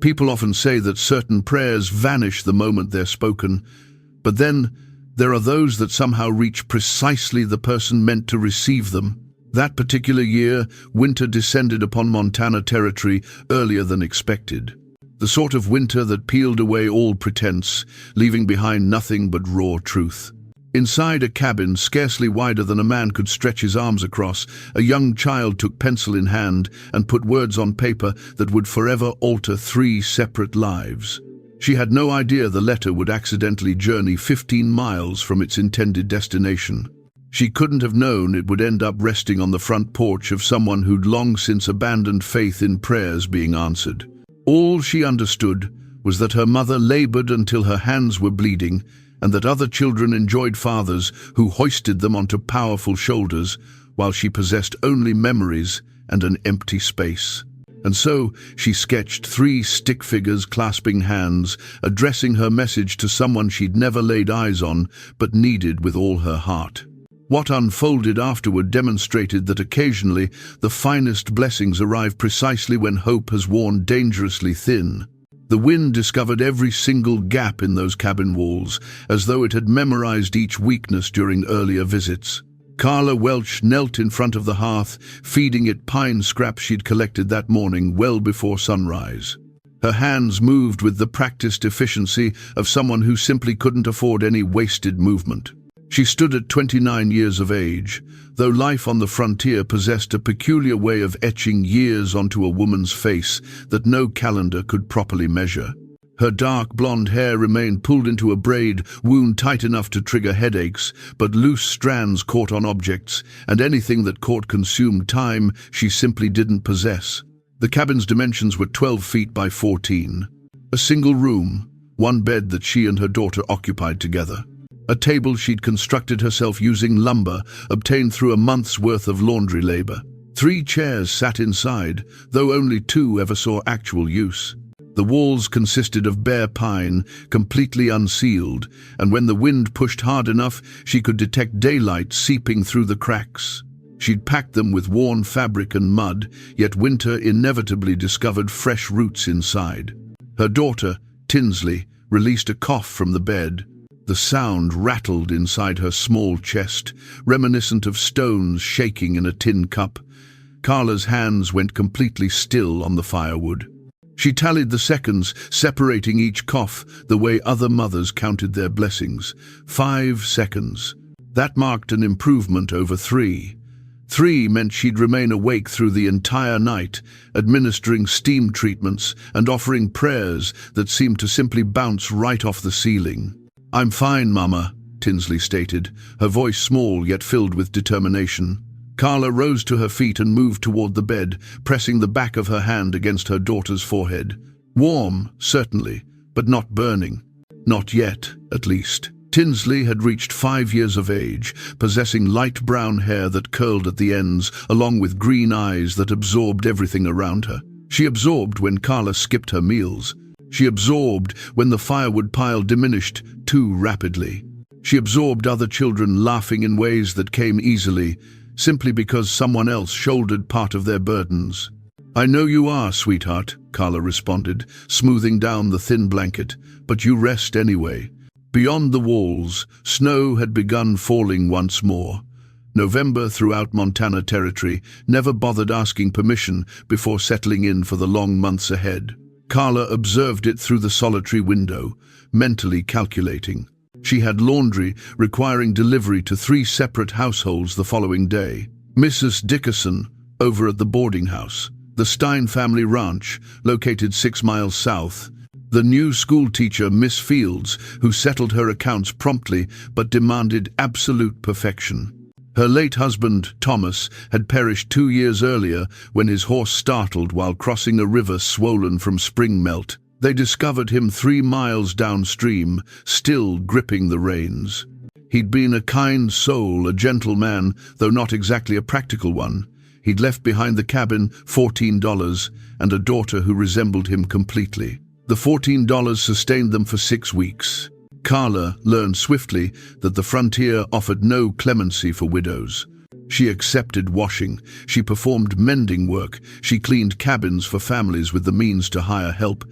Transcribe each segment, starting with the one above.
People often say that certain prayers vanish the moment they're spoken, but then there are those that somehow reach precisely the person meant to receive them. That particular year, winter descended upon Montana territory earlier than expected. The sort of winter that peeled away all pretense, leaving behind nothing but raw truth. Inside a cabin scarcely wider than a man could stretch his arms across, a young child took pencil in hand and put words on paper that would forever alter 3 separate lives. She had no idea the letter would accidentally journey 15 miles from its intended destination. She couldn't have known it would end up resting on the front porch of someone who'd long since abandoned faith in prayers being answered. All she understood was that her mother labored until her hands were bleeding, and that other children enjoyed fathers who hoisted them onto powerful shoulders, while she possessed only memories and an empty space. And so she sketched 3 stick figures clasping hands, addressing her message to someone she'd never laid eyes on, but needed with all her heart. What unfolded afterward demonstrated that occasionally the finest blessings arrive precisely when hope has worn dangerously thin. The wind discovered every single gap in those cabin walls, as though it had memorized each weakness during earlier visits. Carla Welch knelt in front of the hearth, feeding it pine scraps she'd collected that morning well before sunrise. Her hands moved with the practiced efficiency of someone who simply couldn't afford any wasted movement. She stood at 29 years of age, though life on the frontier possessed a peculiar way of etching years onto a woman's face that no calendar could properly measure. Her dark blonde hair remained pulled into a braid, wound tight enough to trigger headaches, but loose strands caught on objects, and anything that caught consumed time she simply didn't possess. The cabin's dimensions were 12 feet by 14. A single room, one bed that she and her daughter occupied together. A table she'd constructed herself using lumber, obtained through a month's worth of laundry labor. 3 chairs sat inside, though only 2 ever saw actual use. The walls consisted of bare pine, completely unsealed, and when the wind pushed hard enough, she could detect daylight seeping through the cracks. She'd packed them with worn fabric and mud, yet winter inevitably discovered fresh roots inside. Her daughter, Tinsley, released a cough from the bed. The sound rattled inside her small chest, reminiscent of stones shaking in a tin cup. Carla's hands went completely still on the firewood. She tallied the seconds, separating each cough the way other mothers counted their blessings. 5 seconds. That marked an improvement over 3. 3 meant she'd remain awake through the entire night, administering steam treatments and offering prayers that seemed to simply bounce right off the ceiling. "I'm fine, Mama," Tinsley stated, her voice small yet filled with determination. Carla rose to her feet and moved toward the bed, pressing the back of her hand against her daughter's forehead. Warm, certainly, but not burning. Not yet, at least. Tinsley had reached 5 years of age, possessing light brown hair that curled at the ends, along with green eyes that absorbed everything around her. She absorbed when Carla skipped her meals. She absorbed when the firewood pile diminished too rapidly. She absorbed other children laughing in ways that came easily, simply because someone else shouldered part of their burdens. "I know you are, sweetheart," Carla responded, smoothing down the thin blanket, "but you rest anyway." Beyond the walls, snow had begun falling once more. November throughout Montana territory never bothered asking permission before settling in for the long months ahead. Carla observed it through the solitary window, mentally calculating. She had laundry requiring delivery to 3 separate households the following day. Mrs. Dickerson, over at the boarding house. The Stein family ranch, located 6 miles south. The new school teacher, Miss Fields, who settled her accounts promptly but demanded absolute perfection. Her late husband, Thomas, had perished 2 years earlier when his horse startled while crossing a river swollen from spring melt. They discovered him 3 miles downstream, still gripping the reins. He'd been a kind soul, a gentle man, though not exactly a practical one. He'd left behind the cabin $14 and a daughter who resembled him completely. The $14 sustained them for 6 weeks. Carla learned swiftly that the frontier offered no clemency for widows. She accepted washing, she performed mending work, she cleaned cabins for families with the means to hire help,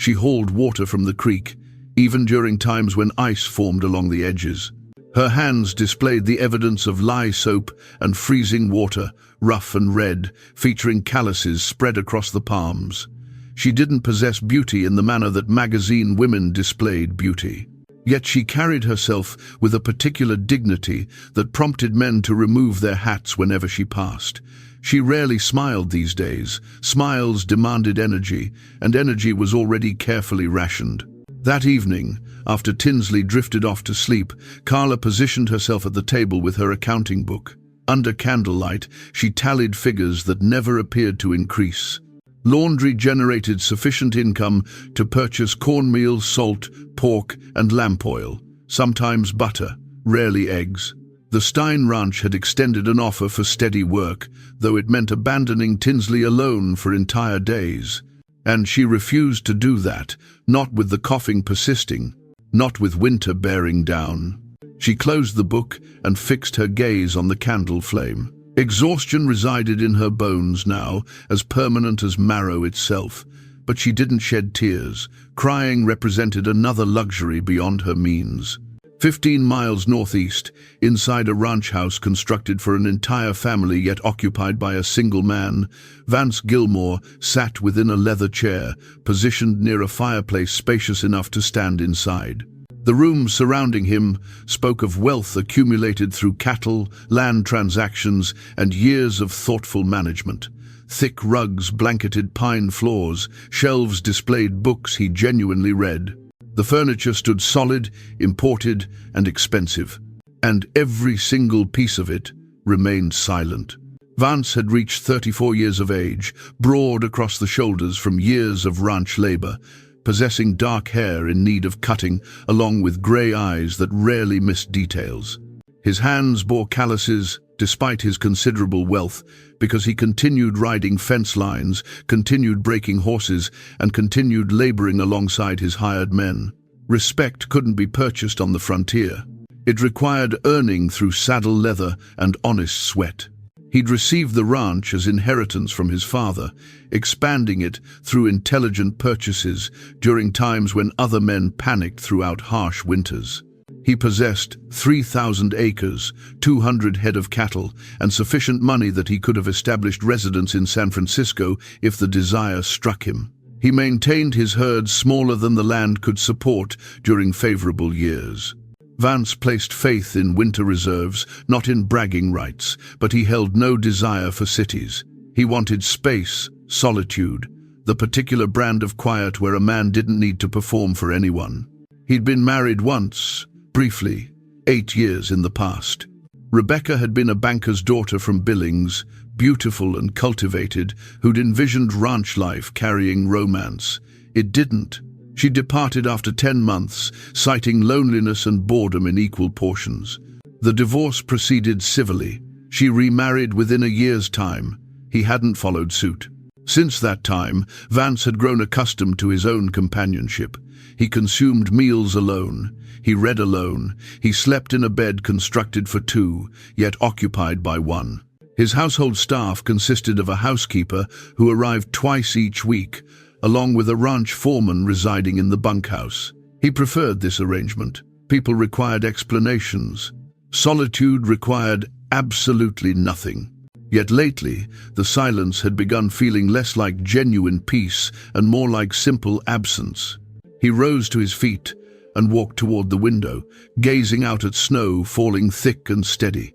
She hauled water from the creek, even during times when ice formed along the edges. Her hands displayed the evidence of lye soap and freezing water, rough and red, featuring calluses spread across the palms. She didn't possess beauty in the manner that magazine women displayed beauty. Yet she carried herself with a particular dignity that prompted men to remove their hats whenever she passed. She rarely smiled these days. Smiles demanded energy, and energy was already carefully rationed. That evening, after Tinsley drifted off to sleep, Carla positioned herself at the table with her accounting book. Under candlelight, she tallied figures that never appeared to increase. Laundry generated sufficient income to purchase cornmeal, salt, pork, and lamp oil, sometimes butter, rarely eggs. The Stein Ranch had extended an offer for steady work, though it meant abandoning Tinsley alone for entire days. And she refused to do that, not with the coughing persisting, not with winter bearing down. She closed the book and fixed her gaze on the candle flame. Exhaustion resided in her bones now, as permanent as marrow itself, but she didn't shed tears. Crying represented another luxury beyond her means. 15 miles northeast, inside a ranch house constructed for an entire family yet occupied by a single man, Vance Gilmore sat within a leather chair, positioned near a fireplace spacious enough to stand inside. The room surrounding him spoke of wealth accumulated through cattle, land transactions, and years of thoughtful management. Thick rugs blanketed pine floors, shelves displayed books he genuinely read. The furniture stood solid, imported, and expensive, and every single piece of it remained silent. Vance had reached 34 years of age, broad across the shoulders from years of ranch labor, possessing dark hair in need of cutting, along with gray eyes that rarely missed details. His hands bore calluses, despite his considerable wealth, because he continued riding fence lines, continued breaking horses, and continued laboring alongside his hired men. Respect couldn't be purchased on the frontier. It required earning through saddle leather and honest sweat. He'd received the ranch as inheritance from his father, expanding it through intelligent purchases during times when other men panicked throughout harsh winters. He possessed 3,000 acres, 200 head of cattle, and sufficient money that he could have established residence in San Francisco if the desire struck him. He maintained his herds smaller than the land could support during favorable years. Vance placed faith in winter reserves, not in bragging rights, but he held no desire for cities. He wanted space, solitude, the particular brand of quiet where a man didn't need to perform for anyone. He'd been married once, briefly, 8 years in the past. Rebecca had been a banker's daughter from Billings, beautiful and cultivated, who'd envisioned ranch life carrying romance. It didn't. She departed after 10 months, citing loneliness and boredom in equal portions. The divorce proceeded civilly. She remarried within a year's time. He hadn't followed suit. Since that time, Vance had grown accustomed to his own companionship. He consumed meals alone. He read alone. He slept in a bed constructed for 2, yet occupied by 1. His household staff consisted of a housekeeper who arrived twice each week, along with a ranch foreman residing in the bunkhouse. He preferred this arrangement. People required explanations. Solitude required absolutely nothing. Yet lately, the silence had begun feeling less like genuine peace and more like simple absence. He rose to his feet and walked toward the window, gazing out at snow falling thick and steady.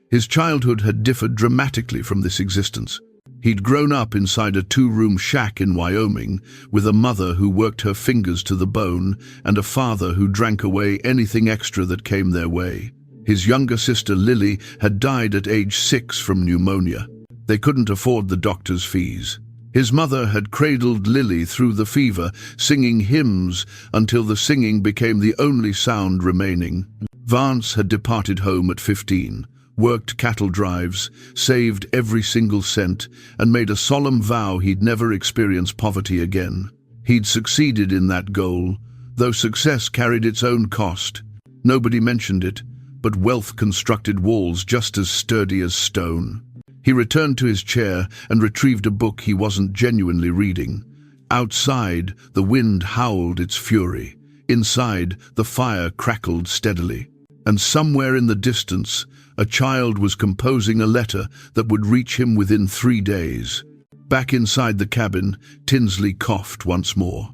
His childhood had differed dramatically from this existence. He'd grown up inside a 2-room shack in Wyoming, with a mother who worked her fingers to the bone and a father who drank away anything extra that came their way. His younger sister Lily had died at age 6 from pneumonia. They couldn't afford the doctor's fees. His mother had cradled Lily through the fever, singing hymns until the singing became the only sound remaining. Vance had departed home at 15. Worked cattle drives, saved every single cent, and made a solemn vow he'd never experience poverty again. He'd succeeded in that goal, though success carried its own cost. Nobody mentioned it, but wealth constructed walls just as sturdy as stone. He returned to his chair and retrieved a book he wasn't genuinely reading. Outside, the wind howled its fury. Inside, the fire crackled steadily. And somewhere in the distance, a child was composing a letter that would reach him within 3 days. Back inside the cabin, Tinsley coughed once more.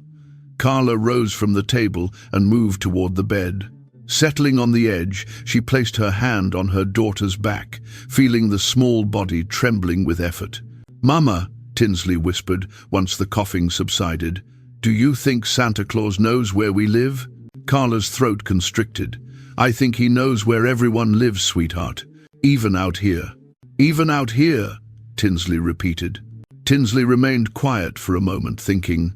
Carla rose from the table and moved toward the bed. Settling on the edge, she placed her hand on her daughter's back, feeling the small body trembling with effort. "Mama," Tinsley whispered once the coughing subsided, "do you think Santa Claus knows where we live?" Carla's throat constricted. "I think he knows where everyone lives, sweetheart. Even out here." "Even out here," Tinsley repeated. Tinsley remained quiet for a moment, thinking,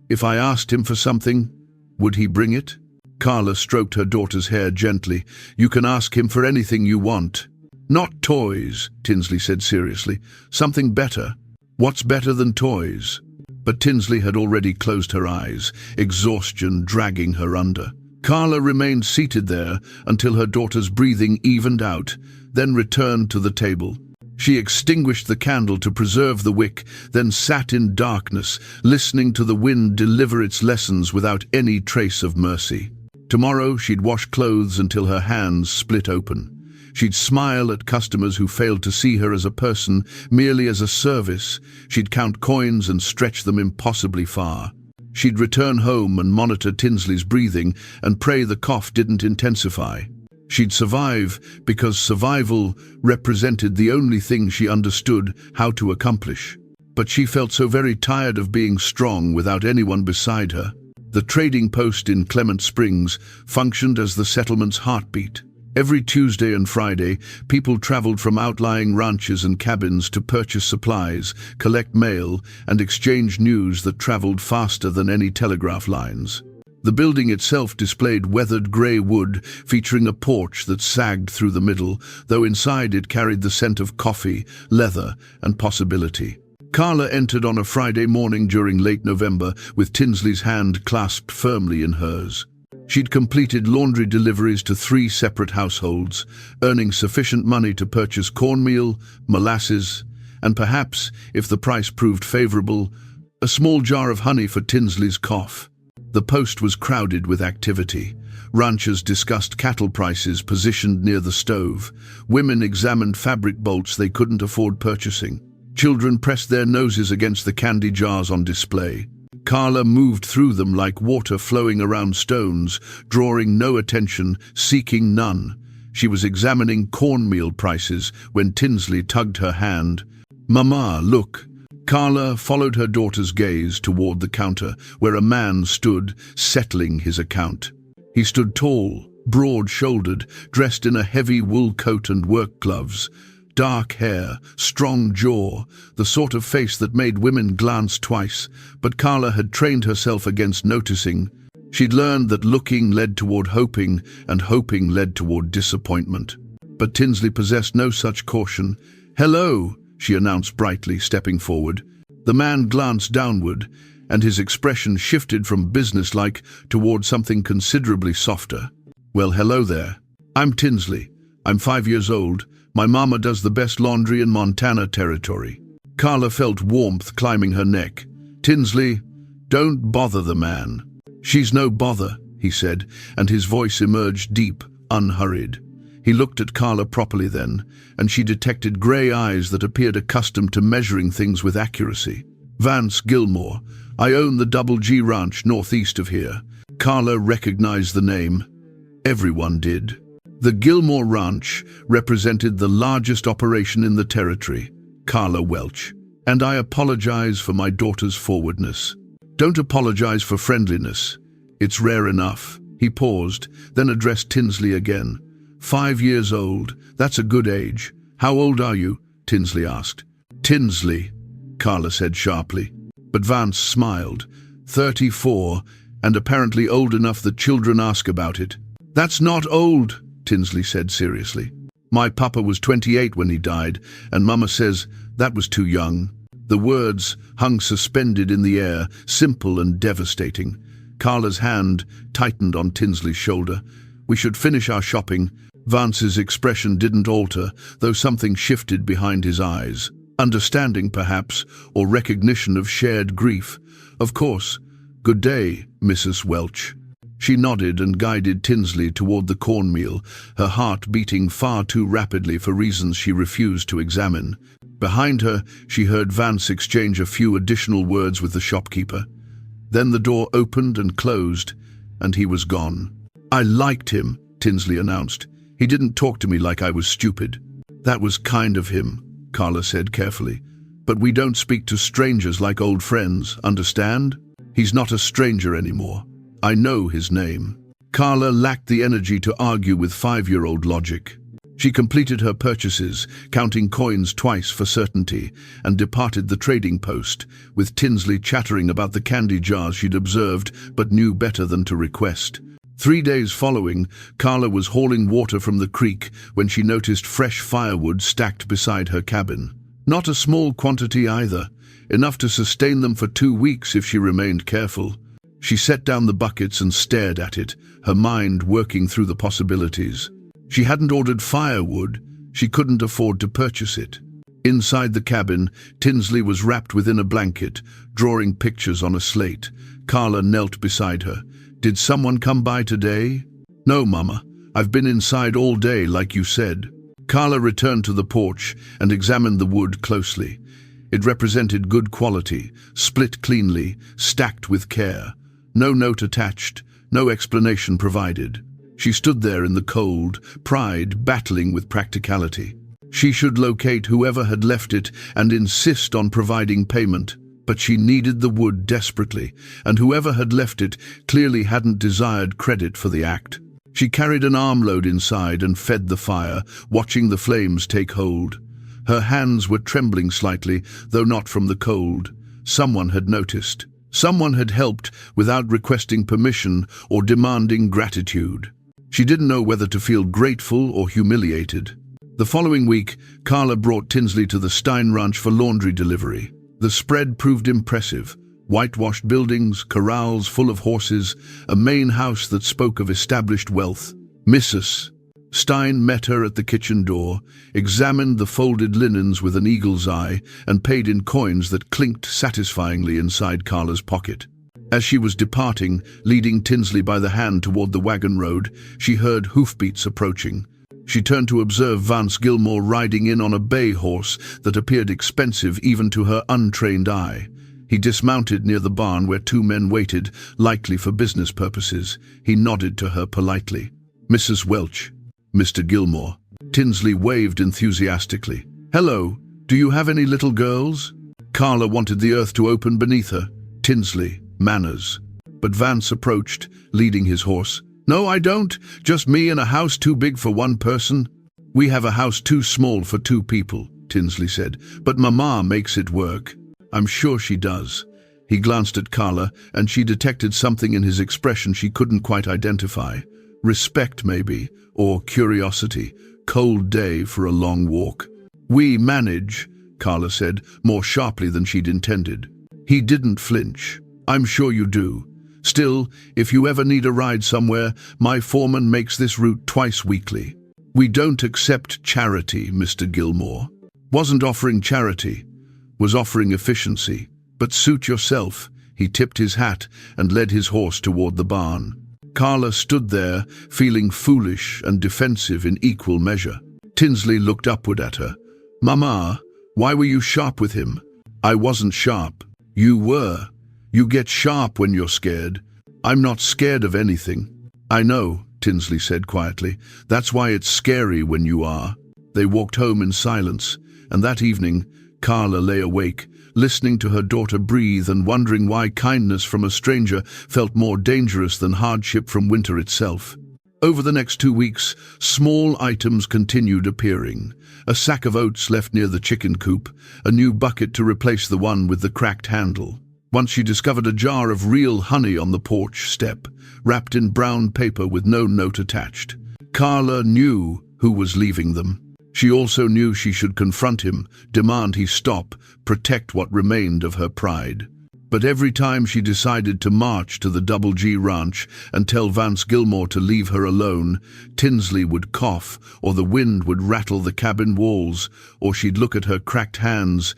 if I asked him for something, would he bring it? Carla stroked her daughter's hair gently. "You can ask him for anything you want." "Not toys," Tinsley said seriously. "Something better." "What's better than toys?" But Tinsley had already closed her eyes, exhaustion dragging her under. Carla remained seated there until her daughter's breathing evened out, then returned to the table. She extinguished the candle to preserve the wick, then sat in darkness, listening to the wind deliver its lessons without any trace of mercy. Tomorrow she'd wash clothes until her hands split open. She'd smile at customers who failed to see her as a person, merely as a service. She'd count coins and stretch them impossibly far. She'd return home and monitor Tinsley's breathing and pray the cough didn't intensify. She'd survive because survival represented the only thing she understood how to accomplish. But she felt so very tired of being strong without anyone beside her. The trading post in Clement Springs functioned as the settlement's heartbeat. Every Tuesday and Friday, people traveled from outlying ranches and cabins to purchase supplies, collect mail, and exchange news that traveled faster than any telegraph lines. The building itself displayed weathered grey wood, featuring a porch that sagged through the middle, though inside it carried the scent of coffee, leather, and possibility. Carla entered on a Friday morning during late November, with Tinsley's hand clasped firmly in hers. She'd completed laundry deliveries to 3 separate households, earning sufficient money to purchase cornmeal, molasses, and perhaps, if the price proved favorable, a small jar of honey for Tinsley's cough. The post was crowded with activity. Ranchers discussed cattle prices positioned near the stove. Women examined fabric bolts they couldn't afford purchasing. Children pressed their noses against the candy jars on display. Carla moved through them like water flowing around stones, drawing no attention, seeking none. She was examining cornmeal prices when Tinsley tugged her hand. "Mama, look." Carla followed her daughter's gaze toward the counter, where a man stood, settling his account. He stood tall, broad-shouldered, dressed in a heavy wool coat and work gloves. Dark hair, strong jaw, the sort of face that made women glance twice, but Carla had trained herself against noticing. She'd learned that looking led toward hoping, and hoping led toward disappointment. But Tinsley possessed no such caution. "Hello," she announced brightly, stepping forward. The man glanced downward, and his expression shifted from businesslike toward something considerably softer. "Well, hello there. I'm Tinsley. I'm 5 years old. My mama does the best laundry in Montana Territory." Carla felt warmth climbing her neck. "Tinsley, don't bother the man." "She's no bother," he said, and his voice emerged deep, unhurried. He looked at Carla properly then, and she detected grey eyes that appeared accustomed to measuring things with accuracy. "Vance Gilmore. I own the Double G Ranch northeast of here." Carla recognized the name. Everyone did. The Gilmore Ranch represented the largest operation in the territory, Carla Welch. "And I apologize for my daughter's forwardness." "Don't apologize for friendliness. It's rare enough." He paused, then addressed Tinsley again. 5 years old. That's a good age. How old are you?" Tinsley asked. "Tinsley," Carla said sharply. But Vance smiled. 34, and apparently old enough that children ask about it. "That's not old," Tinsley said seriously. "My papa was 28 when he died, and Mama says that was too young." The words hung suspended in the air, simple and devastating. Carla's hand tightened on Tinsley's shoulder. "We should finish our shopping." Vance's expression didn't alter, though something shifted behind his eyes. Understanding, perhaps, or recognition of shared grief. Of course. Good day, Mrs. Welch. She nodded and guided Tinsley toward the cornmeal, her heart beating far too rapidly for reasons she refused to examine. Behind her, she heard Vance exchange a few additional words with the shopkeeper. Then the door opened and closed, and he was gone. I liked him, Tinsley announced. He didn't talk to me like I was stupid. That was kind of him, Carla said carefully. But we don't speak to strangers like old friends, understand? He's not a stranger anymore. I know his name. Carla lacked the energy to argue with 5-year-old logic. She completed her purchases, counting coins twice for certainty, and departed the trading post, with Tinsley chattering about the candy jars she'd observed but knew better than to request. 3 days following, Carla was hauling water from the creek when she noticed fresh firewood stacked beside her cabin. Not a small quantity either, enough to sustain them for 2 weeks if she remained careful. She set down the buckets and stared at it, her mind working through the possibilities. She hadn't ordered firewood, she couldn't afford to purchase it. Inside the cabin, Tinsley was wrapped within a blanket, drawing pictures on a slate. Carla knelt beside her. Did someone come by today? No, Mama. I've been inside all day, like you said. Carla returned to the porch and examined the wood closely. It represented good quality, split cleanly, stacked with care. No note attached, no explanation provided. She stood there in the cold, pride battling with practicality. She should locate whoever had left it and insist on providing payment. But she needed the wood desperately, and whoever had left it clearly hadn't desired credit for the act. She carried an armload inside and fed the fire, watching the flames take hold. Her hands were trembling slightly, though not from the cold. Someone had noticed. Someone had helped without requesting permission or demanding gratitude. She didn't know whether to feel grateful or humiliated. The following week, Carla brought Tinsley to the Stein Ranch for laundry delivery. The spread proved impressive. Whitewashed buildings, corrals full of horses, a main house that spoke of established wealth. Mrs. Stein met her at the kitchen door, examined the folded linens with an eagle's eye, and paid in coins that clinked satisfyingly inside Carla's pocket. As she was departing, leading Tinsley by the hand toward the wagon road, she heard hoofbeats approaching. She turned to observe Vance Gilmore riding in on a bay horse that appeared expensive even to her untrained eye. He dismounted near the barn where 2 men waited, likely for business purposes. He nodded to her politely. Mrs. Welch, Mr. Gilmore. Tinsley waved enthusiastically. Hello, do you have any little girls? Carla wanted the earth to open beneath her. Tinsley, manners. But Vance approached, leading his horse. No, I don't. Just me and a house too big for one person. We have a house too small for 2 people, Tinsley said, but Mama makes it work. I'm sure she does. He glanced at Carla, and she detected something in his expression she couldn't quite identify. Respect, maybe, or curiosity. Cold day for a long walk. We manage, Carla said, more sharply than she'd intended. He didn't flinch. I'm sure you do. Still, if you ever need a ride somewhere, my foreman makes this route twice weekly. We don't accept charity, Mr. Gilmore. Wasn't offering charity. Was offering efficiency. But suit yourself. He tipped his hat and led his horse toward the barn. Carla stood there, feeling foolish and defensive in equal measure. Tinsley looked upward at her. Mama, why were you sharp with him? I wasn't sharp. You were. You get sharp when you're scared. I'm not scared of anything. I know, Tinsley said quietly. That's why it's scary when you are. They walked home in silence, and that evening, Carla lay awake, listening to her daughter breathe and wondering why kindness from a stranger felt more dangerous than hardship from winter itself. Over the next 2 weeks, small items continued appearing. A sack of oats left near the chicken coop, a new bucket to replace the one with the cracked handle. Once she discovered a jar of real honey on the porch step, wrapped in brown paper with no note attached. Carla knew who was leaving them. She also knew she should confront him, demand he stop, protect what remained of her pride. But every time she decided to march to the Double G Ranch and tell Vance Gilmore to leave her alone, Tinsley would cough, or the wind would rattle the cabin walls, or she'd look at her cracked hands,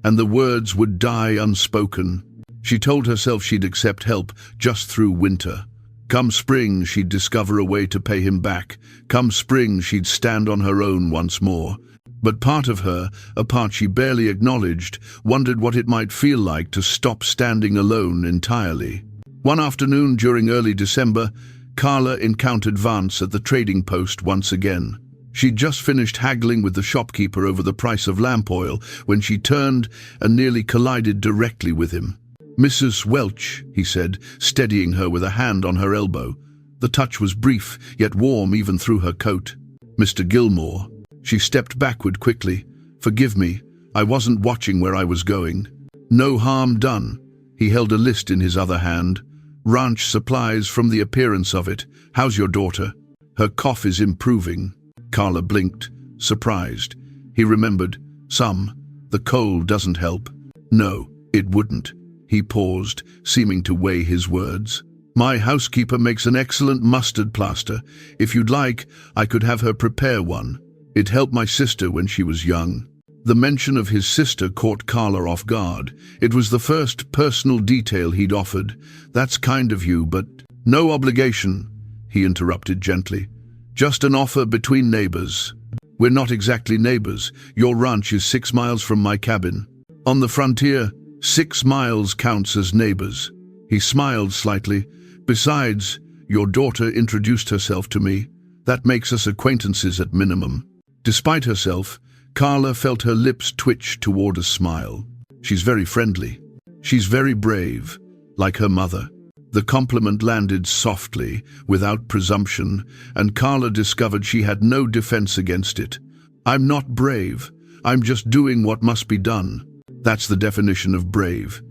and the words would die unspoken. She told herself she'd accept help just through winter. Come spring, she'd discover a way to pay him back. Come spring, she'd stand on her own once more. But part of her, a part she barely acknowledged, wondered what it might feel like to stop standing alone entirely. One afternoon during early December, Carla encountered Vance at the trading post once again. She'd just finished haggling with the shopkeeper over the price of lamp oil when she turned and nearly collided directly with him. "Mrs. Welch," he said, steadying her with a hand on her elbow. The touch was brief, yet warm even through her coat. "Mr. Gilmore." She stepped backward quickly. "Forgive me, I wasn't watching where I was going." "No harm done." He held a list in his other hand. "Ranch supplies from the appearance of it. How's your daughter?" "Her cough is improving." Carla blinked, surprised. He remembered. "Some. The cold doesn't help." "No, it wouldn't." He paused, seeming to weigh his words. "My housekeeper makes an excellent mustard plaster. If you'd like, I could have her prepare one. It helped my sister when she was young." The mention of his sister caught Carla off guard. It was the first personal detail he'd offered. "That's kind of you, but—" "No obligation," he interrupted gently. "Just an offer between neighbors." "We're not exactly neighbors. Your ranch is 6 miles from my cabin. On the frontier, 6 miles counts as neighbors." He smiled slightly. "Besides, your daughter introduced herself to me. That makes us acquaintances at minimum." Despite herself, Carla felt her lips twitch toward a smile. "She's very friendly. She's very brave, like her mother." The compliment landed softly, without presumption, and Carla discovered she had no defense against it. "I'm not brave. I'm just doing what must be done." That's the definition of brave.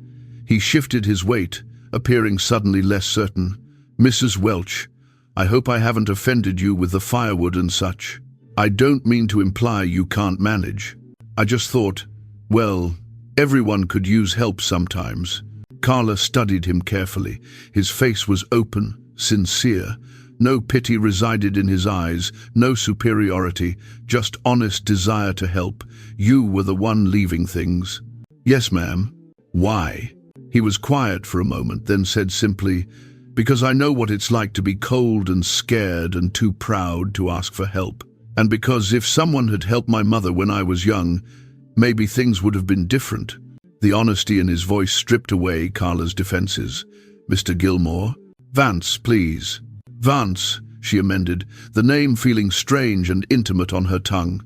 He shifted his weight, appearing suddenly less certain. "Mrs. Welch, I hope I haven't offended you with the firewood and such. I don't mean to imply you can't manage. I just thought, well, everyone could use help sometimes." Carla studied him carefully. His face was open, sincere. No pity resided in his eyes, no superiority, just honest desire to help. "You were the one leaving things." "Yes, ma'am." "Why?" He was quiet for a moment, then said simply, "Because I know what it's like to be cold and scared and too proud to ask for help. And because if someone had helped my mother when I was young, maybe things would have been different." The honesty in his voice stripped away Carla's defenses. "Mr. Gilmore?" "Vance, please." "Vance," she amended, the name feeling strange and intimate on her tongue.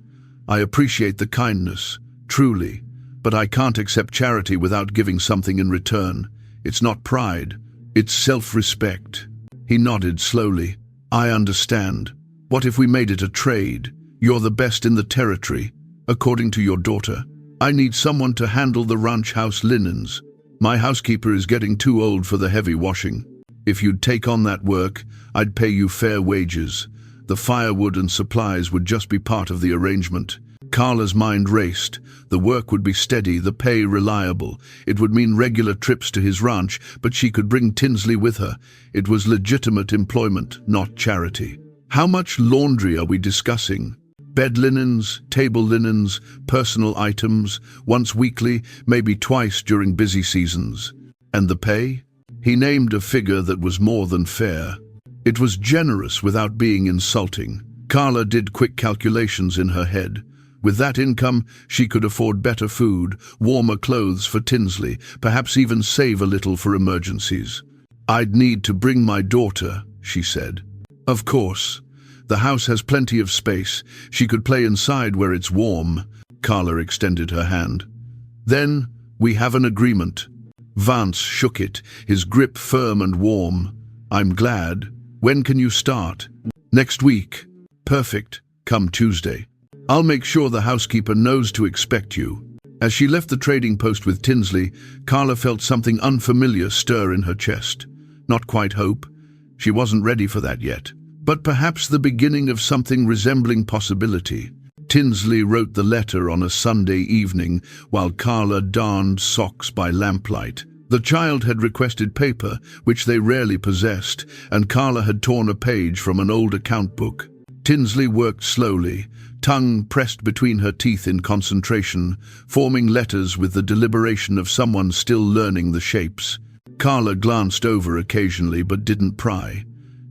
"I appreciate the kindness, truly, but I can't accept charity without giving something in return. It's not pride, it's self-respect." He nodded slowly. "I understand. What if we made it a trade? You're the best in the territory, according to your daughter. I need someone to handle the ranch house linens. My housekeeper is getting too old for the heavy washing. If you'd take on that work, I'd pay you fair wages. The firewood and supplies would just be part of the arrangement." Carla's mind raced. The work would be steady, the pay reliable. It would mean regular trips to his ranch, but she could bring Tinsley with her. It was legitimate employment, not charity. "How much laundry are we discussing?" "Bed linens, table linens, personal items, once weekly, maybe twice during busy seasons." "And the pay?" He named a figure that was more than fair. It was generous without being insulting. Carla did quick calculations in her head. With that income, she could afford better food, warmer clothes for Tinsley, perhaps even save a little for emergencies. "I'd need to bring my daughter," she said. "Of course. The house has plenty of space. She could play inside where it's warm." Carla extended her hand. "Then we have an agreement." Vance shook it, his grip firm and warm. "I'm glad. When can you start?" "Next week." "Perfect. Come Tuesday. I'll make sure the housekeeper knows to expect you." As she left the trading post with Tinsley, Carla felt something unfamiliar stir in her chest. Not quite hope. She wasn't ready for that yet. But perhaps the beginning of something resembling possibility. Tinsley wrote the letter on a Sunday evening while Carla darned socks by lamplight. The child had requested paper, which they rarely possessed, and Carla had torn a page from an old account book. Tinsley worked slowly, tongue pressed between her teeth in concentration, forming letters with the deliberation of someone still learning the shapes. Carla glanced over occasionally but didn't pry.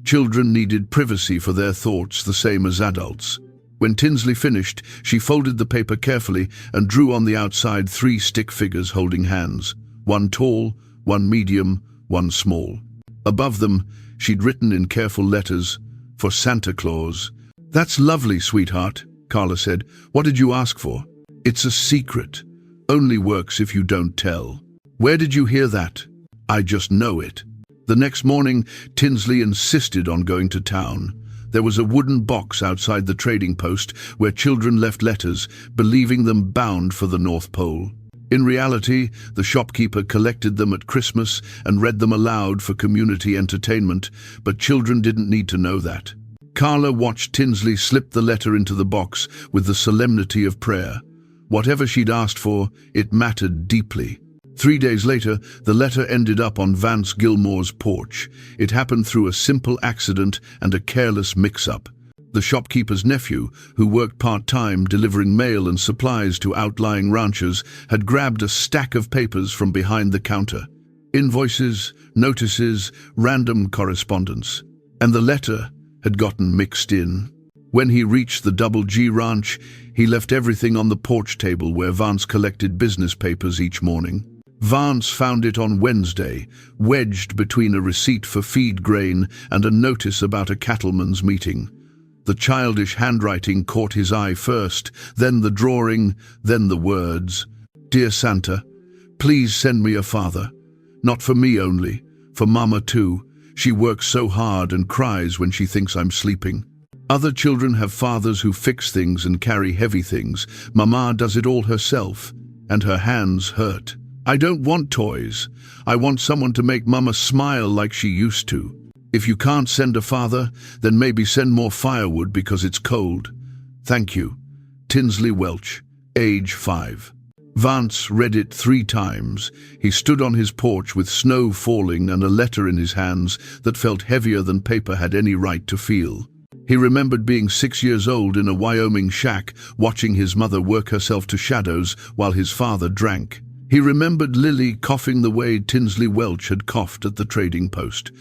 Children needed privacy for their thoughts the same as adults. When Tinsley finished, she folded the paper carefully and drew on the outside 3 stick figures holding hands. One tall, one medium, one small. Above them, she'd written in careful letters, "For Santa Claus." "That's lovely, sweetheart," Carla said. "What did you ask for?" "It's a secret. Only works if you don't tell." "Where did you hear that?" "I just know it." The next morning, Tinsley insisted on going to town. There was a wooden box outside the trading post where children left letters, believing them bound for the North Pole. In reality, the shopkeeper collected them at Christmas and read them aloud for community entertainment, but children didn't need to know that. Carla watched Tinsley slip the letter into the box with the solemnity of prayer. Whatever she'd asked for, it mattered deeply. 3 days later, the letter ended up on Vance Gilmore's porch. It happened through a simple accident and a careless mix-up. The shopkeeper's nephew, who worked part-time delivering mail and supplies to outlying ranchers, had grabbed a stack of papers from behind the counter. Invoices, notices, random correspondence. And the letter had gotten mixed in. When he reached the Double G Ranch, he left everything on the porch table where Vance collected business papers each morning. Vance found it on Wednesday, wedged between a receipt for feed grain and a notice about a cattleman's meeting. The childish handwriting caught his eye first, then the drawing, then the words. "Dear Santa, please send me a father. Not for me only, for Mama too. She works so hard and cries when she thinks I'm sleeping. Other children have fathers who fix things and carry heavy things. Mama does it all herself, and her hands hurt. I don't want toys. I want someone to make Mama smile like she used to. If you can't send a father, then maybe send more firewood because it's cold. Thank you. Tinsley Welch, age 5. Vance read it 3 times. He stood on his porch with snow falling and a letter in his hands that felt heavier than paper had any right to feel. He remembered being 6 years old in a Wyoming shack, watching his mother work herself to shadows while his father drank. He remembered Lily coughing the way Tinsley Welch had coughed at the trading post.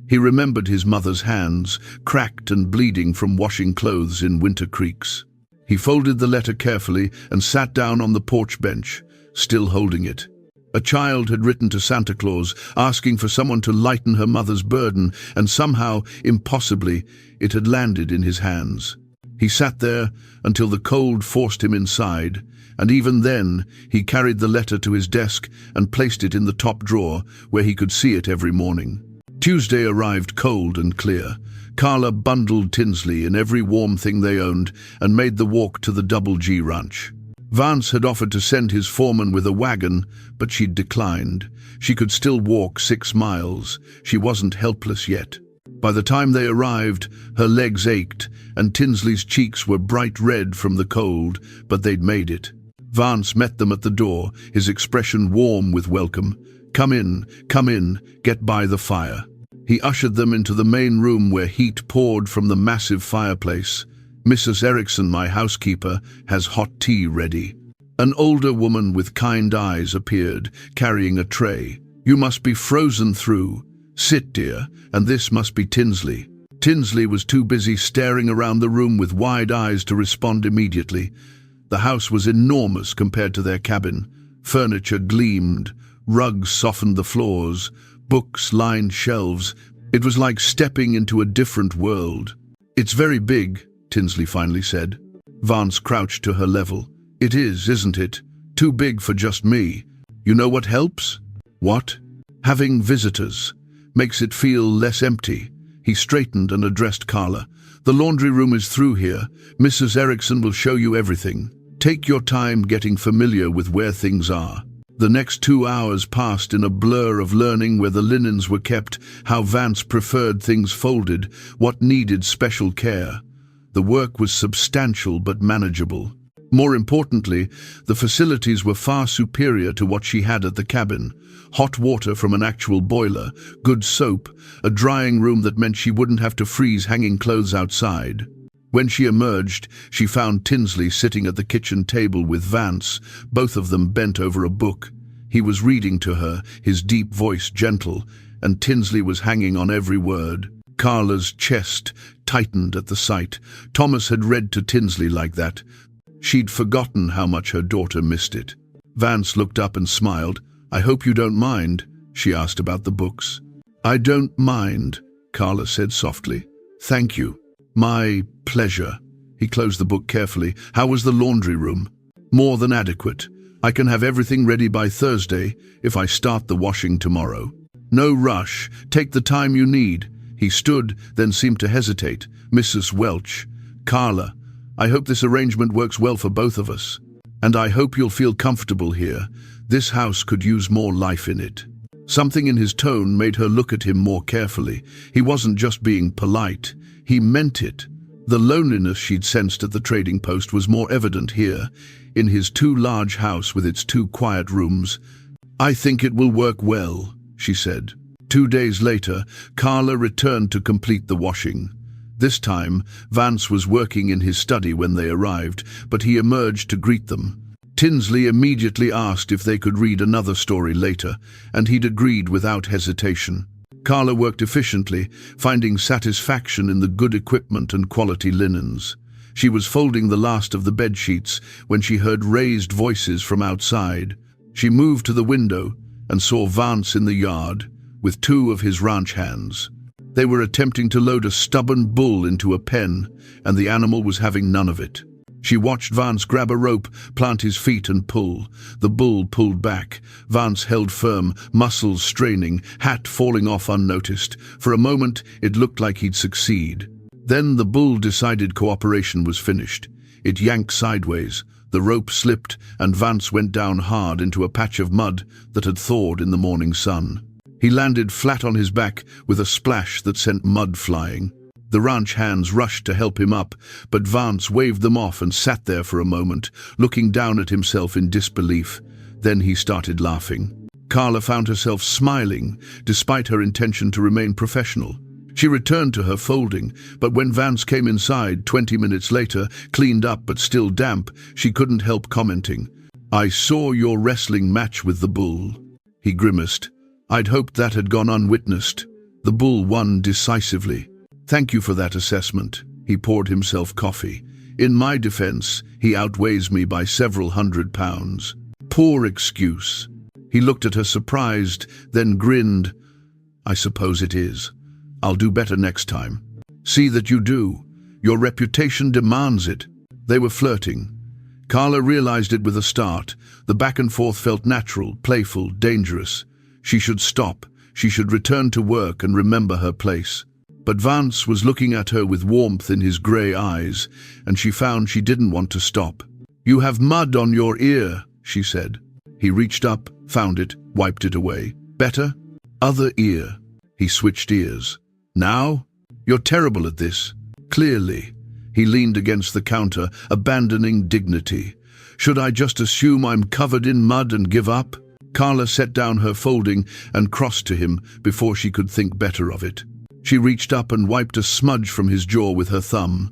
He remembered his mother's hands, cracked and bleeding from washing clothes in winter creeks. He folded the letter carefully and sat down on the porch bench, still holding it. A child had written to Santa Claus, asking for someone to lighten her mother's burden, and somehow, impossibly, it had landed in his hands. He sat there until the cold forced him inside, and even then he carried the letter to his desk and placed it in the top drawer where he could see it every morning. Tuesday arrived cold and clear. Carla bundled Tinsley in every warm thing they owned and made the walk to the Double G Ranch. Vance had offered to send his foreman with a wagon, but she'd declined. She could still walk 6 miles. She wasn't helpless yet. By the time they arrived, her legs ached, and Tinsley's cheeks were bright red from the cold, but they'd made it. Vance met them at the door, his expression warm with welcome. Come in, get by the fire." He ushered them into the main room where heat poured from the massive fireplace. "Mrs. Erickson, my housekeeper, has hot tea ready." An older woman with kind eyes appeared, carrying a tray. "You must be frozen through. Sit, dear, and this must be Tinsley." Tinsley was too busy staring around the room with wide eyes to respond immediately. The house was enormous compared to their cabin. Furniture gleamed, rugs softened the floors, books lined shelves. It was like stepping into a different world. "It's very big," Tinsley finally said. Vance crouched to her level. "It is, isn't it? Too big for just me. You know what helps?" "What?" "Having visitors. Makes it feel less empty." He straightened and addressed Carla. "The laundry room is through here. Mrs. Erickson will show you everything. Take your time getting familiar with where things are." The next 2 hours passed in a blur of learning where the linens were kept, how Vance preferred things folded, what needed special care. The work was substantial but manageable. More importantly, the facilities were far superior to what she had at the cabin. Hot water from an actual boiler, good soap, a drying room that meant she wouldn't have to freeze hanging clothes outside. When she emerged, she found Tinsley sitting at the kitchen table with Vance, both of them bent over a book. He was reading to her, his deep voice gentle, and Tinsley was hanging on every word. Carla's chest tightened at the sight. Thomas had read to Tinsley like that. She'd forgotten how much her daughter missed it. Vance looked up and smiled. "I hope you don't mind," she asked about the books. "I don't mind," Carla said softly. "Thank you." "My pleasure." He closed the book carefully. "How was the laundry room?" "More than adequate. I can have everything ready by Thursday if I start the washing tomorrow." "No rush. Take the time you need." He stood, then seemed to hesitate. "Mrs. Welch." "Carla, I hope this arrangement works well for both of us. And I hope you'll feel comfortable here. This house could use more life in it." Something in his tone made her look at him more carefully. He wasn't just being polite. He meant it. The loneliness she'd sensed at the trading post was more evident here, in his too large house with its 2 quiet rooms. "I think it will work well," she said. 2 days later, Carla returned to complete the washing. This time, Vance was working in his study when they arrived, but he emerged to greet them. Tinsley immediately asked if they could read another story later, and he'd agreed without hesitation. Carla worked efficiently, finding satisfaction in the good equipment and quality linens. She was folding the last of the bed sheets when she heard raised voices from outside. She moved to the window and saw Vance in the yard, with 2 of his ranch hands. They were attempting to load a stubborn bull into a pen, and the animal was having none of it. She watched Vance grab a rope, plant his feet and pull. The bull pulled back. Vance held firm, muscles straining, hat falling off unnoticed. For a moment, it looked like he'd succeed. Then the bull decided cooperation was finished. It yanked sideways. The rope slipped, and Vance went down hard into a patch of mud that had thawed in the morning sun. He landed flat on his back with a splash that sent mud flying. The ranch hands rushed to help him up, but Vance waved them off and sat there for a moment, looking down at himself in disbelief. Then he started laughing. Carla found herself smiling, despite her intention to remain professional. She returned to her folding, but when Vance came inside 20 minutes later, cleaned up but still damp, she couldn't help commenting. "I saw your wrestling match with the bull." He grimaced. "I'd hoped that had gone unwitnessed. The bull won decisively." "Thank you for that assessment." He poured himself coffee. "In my defense, he outweighs me by several £100. Poor excuse." He looked at her surprised, then grinned. "I suppose it is. I'll do better next time." "See that you do. Your reputation demands it." They were flirting. Carla realized it with a start. The back and forth felt natural, playful, dangerous. She should stop. She should return to work and remember her place. But Vance was looking at her with warmth in his grey eyes, and she found she didn't want to stop. "You have mud on your ear," she said. He reached up, found it, wiped it away. "Better?" "Other ear." He switched ears. "Now? You're terrible at this." "Clearly." He leaned against the counter, abandoning dignity. "Should I just assume I'm covered in mud and give up?" Carla set down her folding and crossed to him before she could think better of it. She reached up and wiped a smudge from his jaw with her thumb.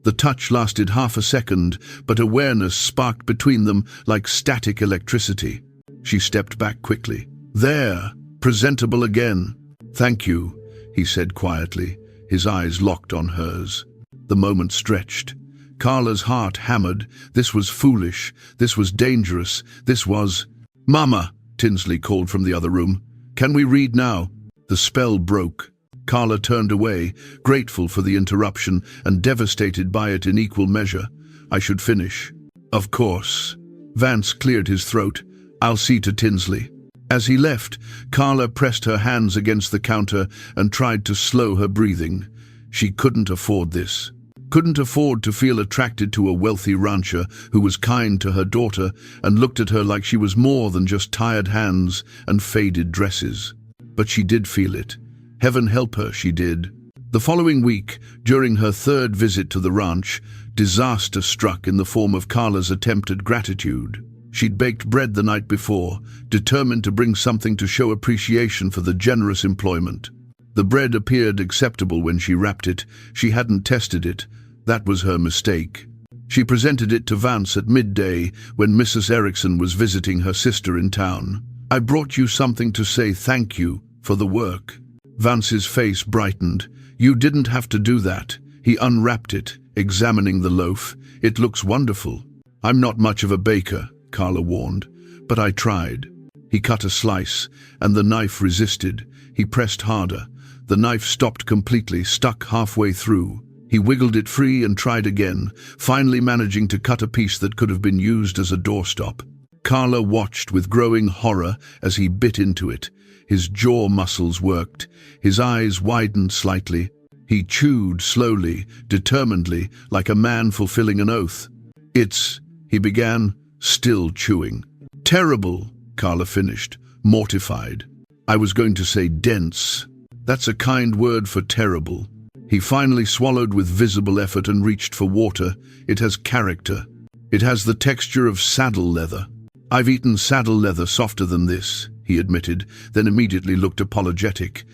The touch lasted half a second, but awareness sparked between them like static electricity. She stepped back quickly. "There, presentable again." "Thank you," he said quietly, his eyes locked on hers. The moment stretched. Carla's heart hammered. This was foolish. This was dangerous. This was... "Mama!" Tinsley called from the other room. "Can we read now?" The spell broke. Carla turned away, grateful for the interruption and devastated by it in equal measure. "I should finish." "Of course." Vance cleared his throat. "I'll see to Tinsley." As he left, Carla pressed her hands against the counter and tried to slow her breathing. She couldn't afford this. Couldn't afford to feel attracted to a wealthy rancher who was kind to her daughter and looked at her like she was more than just tired hands and faded dresses. But she did feel it. Heaven help her, she did. The following week, during her third visit to the ranch, disaster struck in the form of Carla's attempted gratitude. She'd baked bread the night before, determined to bring something to show appreciation for the generous employment. The bread appeared acceptable when she wrapped it. She hadn't tested it. That was her mistake. She presented it to Vance at midday when Mrs. Erickson was visiting her sister in town. "I brought you something to say thank you for the work." Vance's face brightened. "You didn't have to do that." He unwrapped it, examining the loaf. "It looks wonderful." "I'm not much of a baker," Carla warned, "but I tried." He cut a slice, and the knife resisted. He pressed harder. The knife stopped completely, stuck halfway through. He wiggled it free and tried again, finally managing to cut a piece that could have been used as a doorstop. Carla watched with growing horror as he bit into it. His jaw muscles worked. His eyes widened slightly. He chewed slowly, determinedly, like a man fulfilling an oath. He began, still chewing. "Terrible," Carla finished, mortified. "I was going to say dense. That's a kind word for terrible." He finally swallowed with visible effort and reached for water. "It has character. It has the texture of saddle leather." "I've eaten saddle leather softer than this," he admitted, then immediately looked apologetic.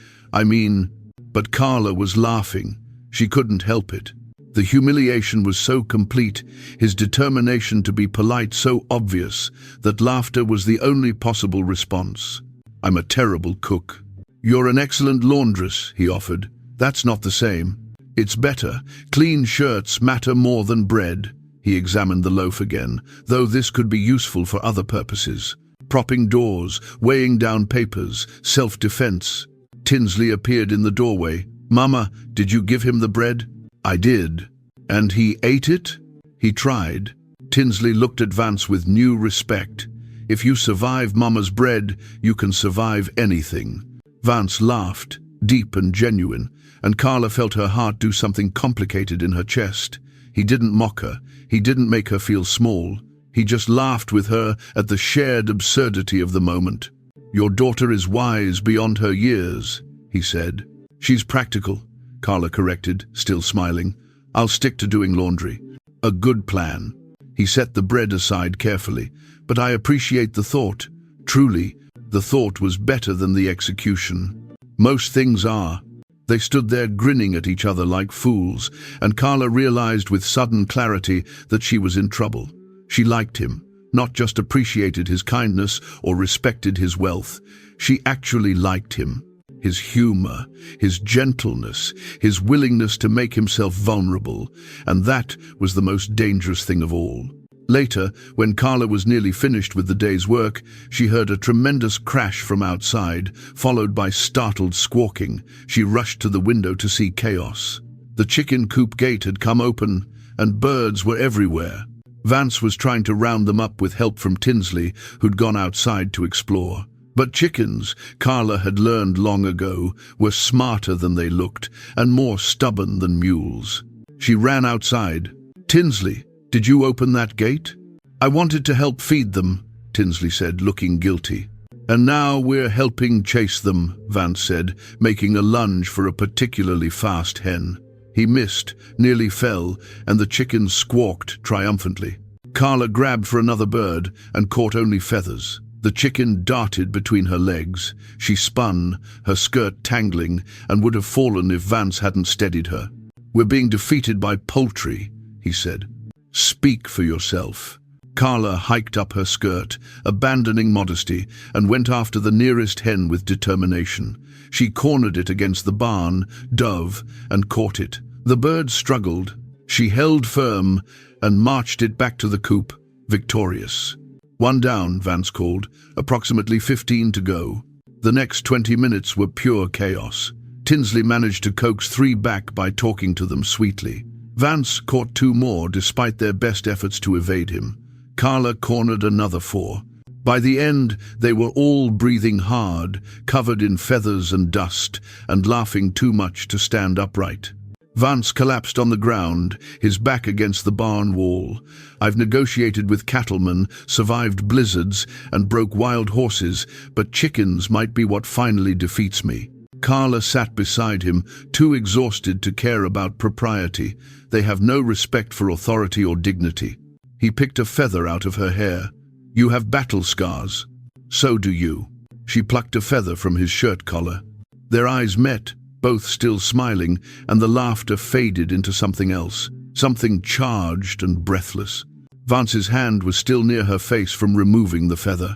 But Carla was laughing. She couldn't help it. The humiliation was so complete, his determination to be polite so obvious, that laughter was the only possible response. "I'm a terrible cook." "You're an excellent laundress," he offered. "That's not the same." "It's better. Clean shirts matter more than bread." He examined the loaf again, though this could be useful for other purposes. Propping doors, weighing down papers, self-defense. Tinsley appeared in the doorway. "Mama, did you give him the bread?" "I did." "And he ate it?" "He tried." Tinsley looked at Vance with new respect. "If you survive Mama's bread, you can survive anything." Vance laughed, deep and genuine, and Carla felt her heart do something complicated in her chest. He didn't mock her. He didn't make her feel small. He just laughed with her at the shared absurdity of the moment. "Your daughter is wise beyond her years," he said. "She's practical," Carla corrected, still smiling. "I'll stick to doing laundry." "A good plan." He set the bread aside carefully. "But I appreciate the thought." Truly, the thought was better than the execution. Most things are. They stood there grinning at each other like fools, and Carla realized with sudden clarity that she was in trouble. She liked him, not just appreciated his kindness or respected his wealth. She actually liked him. His humor, his gentleness, his willingness to make himself vulnerable, and that was the most dangerous thing of all. Later, when Carla was nearly finished with the day's work, she heard a tremendous crash from outside, followed by startled squawking. She rushed to the window to see chaos. The chicken coop gate had come open, and birds were everywhere. Vance was trying to round them up with help from Tinsley, who'd gone outside to explore. But chickens, Carla had learned long ago, were smarter than they looked, and more stubborn than mules. She ran outside. "Tinsley, did you open that gate?" "I wanted to help feed them," Tinsley said, looking guilty. "And now we're helping chase them," Vance said, making a lunge for a particularly fast hen. He missed, nearly fell, and the chickens squawked triumphantly. Carla grabbed for another bird and caught only feathers. The chicken darted between her legs. She spun, her skirt tangling, and would have fallen if Vance hadn't steadied her. "We're being defeated by poultry," he said. "Speak for yourself." Carla hiked up her skirt, abandoning modesty, and went after the nearest hen with determination. She cornered it against the barn, dove, and caught it. The bird struggled. She held firm and marched it back to the coop, victorious. "One down," Vance called, approximately 15 to go. The next 20 minutes were pure chaos. Tinsley managed to coax 3 back by talking to them sweetly. Vance caught 2 more despite their best efforts to evade him. Carla cornered another 4. By the end, they were all breathing hard, covered in feathers and dust, and laughing too much to stand upright. Vance collapsed on the ground, his back against the barn wall. "I've negotiated with cattlemen, survived blizzards, and broke wild horses, but chickens might be what finally defeats me." Carla sat beside him, too exhausted to care about propriety. They have no respect for authority or dignity. He picked a feather out of her hair. You have battle scars. So do you. She plucked a feather from his shirt collar. Their eyes met, both still smiling, and the laughter faded into something else, something charged and breathless. Vance's hand was still near her face from removing the feather.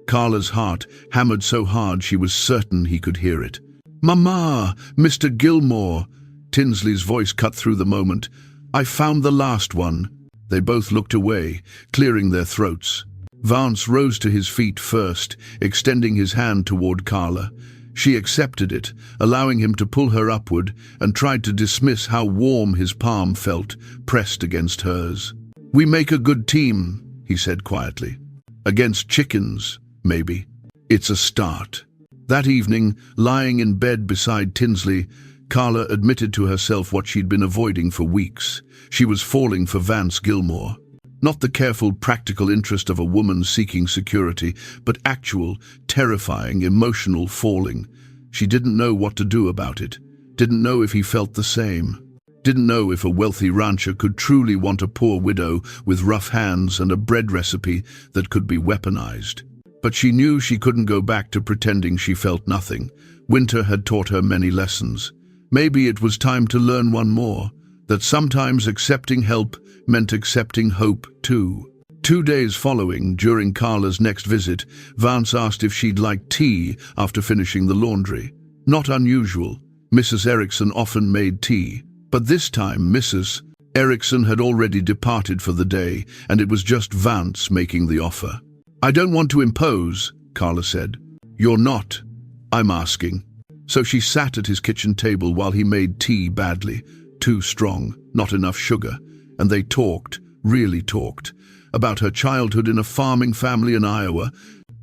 Carla's heart hammered so hard she was certain he could hear it. "Mama, Mr. Gilmore!" Tinsley's voice cut through the moment. "I found the last one." They both looked away, clearing their throats. Vance rose to his feet first, extending his hand toward Carla. She accepted it, allowing him to pull her upward, and tried to dismiss how warm his palm felt, pressed against hers. "We make a good team," he said quietly. "Against chickens, maybe. It's a start." That evening, lying in bed beside Tinsley, Carla admitted to herself what she'd been avoiding for weeks. She was falling for Vance Gilmore. Not the careful, practical interest of a woman seeking security, but actual, terrifying, emotional falling. She didn't know what to do about it. Didn't know if he felt the same. Didn't know if a wealthy rancher could truly want a poor widow with rough hands and a bread recipe that could be weaponized. But she knew she couldn't go back to pretending she felt nothing. Winter had taught her many lessons. Maybe it was time to learn one more, that sometimes accepting help meant accepting hope too. 2 days following, during Carla's next visit, Vance asked if she'd like tea after finishing the laundry. Not unusual. Mrs. Erickson often made tea. But this time, Mrs. Erickson had already departed for the day, and it was just Vance making the offer. "I don't want to impose," Carla said. "You're not. I'm asking." So she sat at his kitchen table while he made tea badly, too strong, not enough sugar, and they talked, really talked, about her childhood in a farming family in Iowa,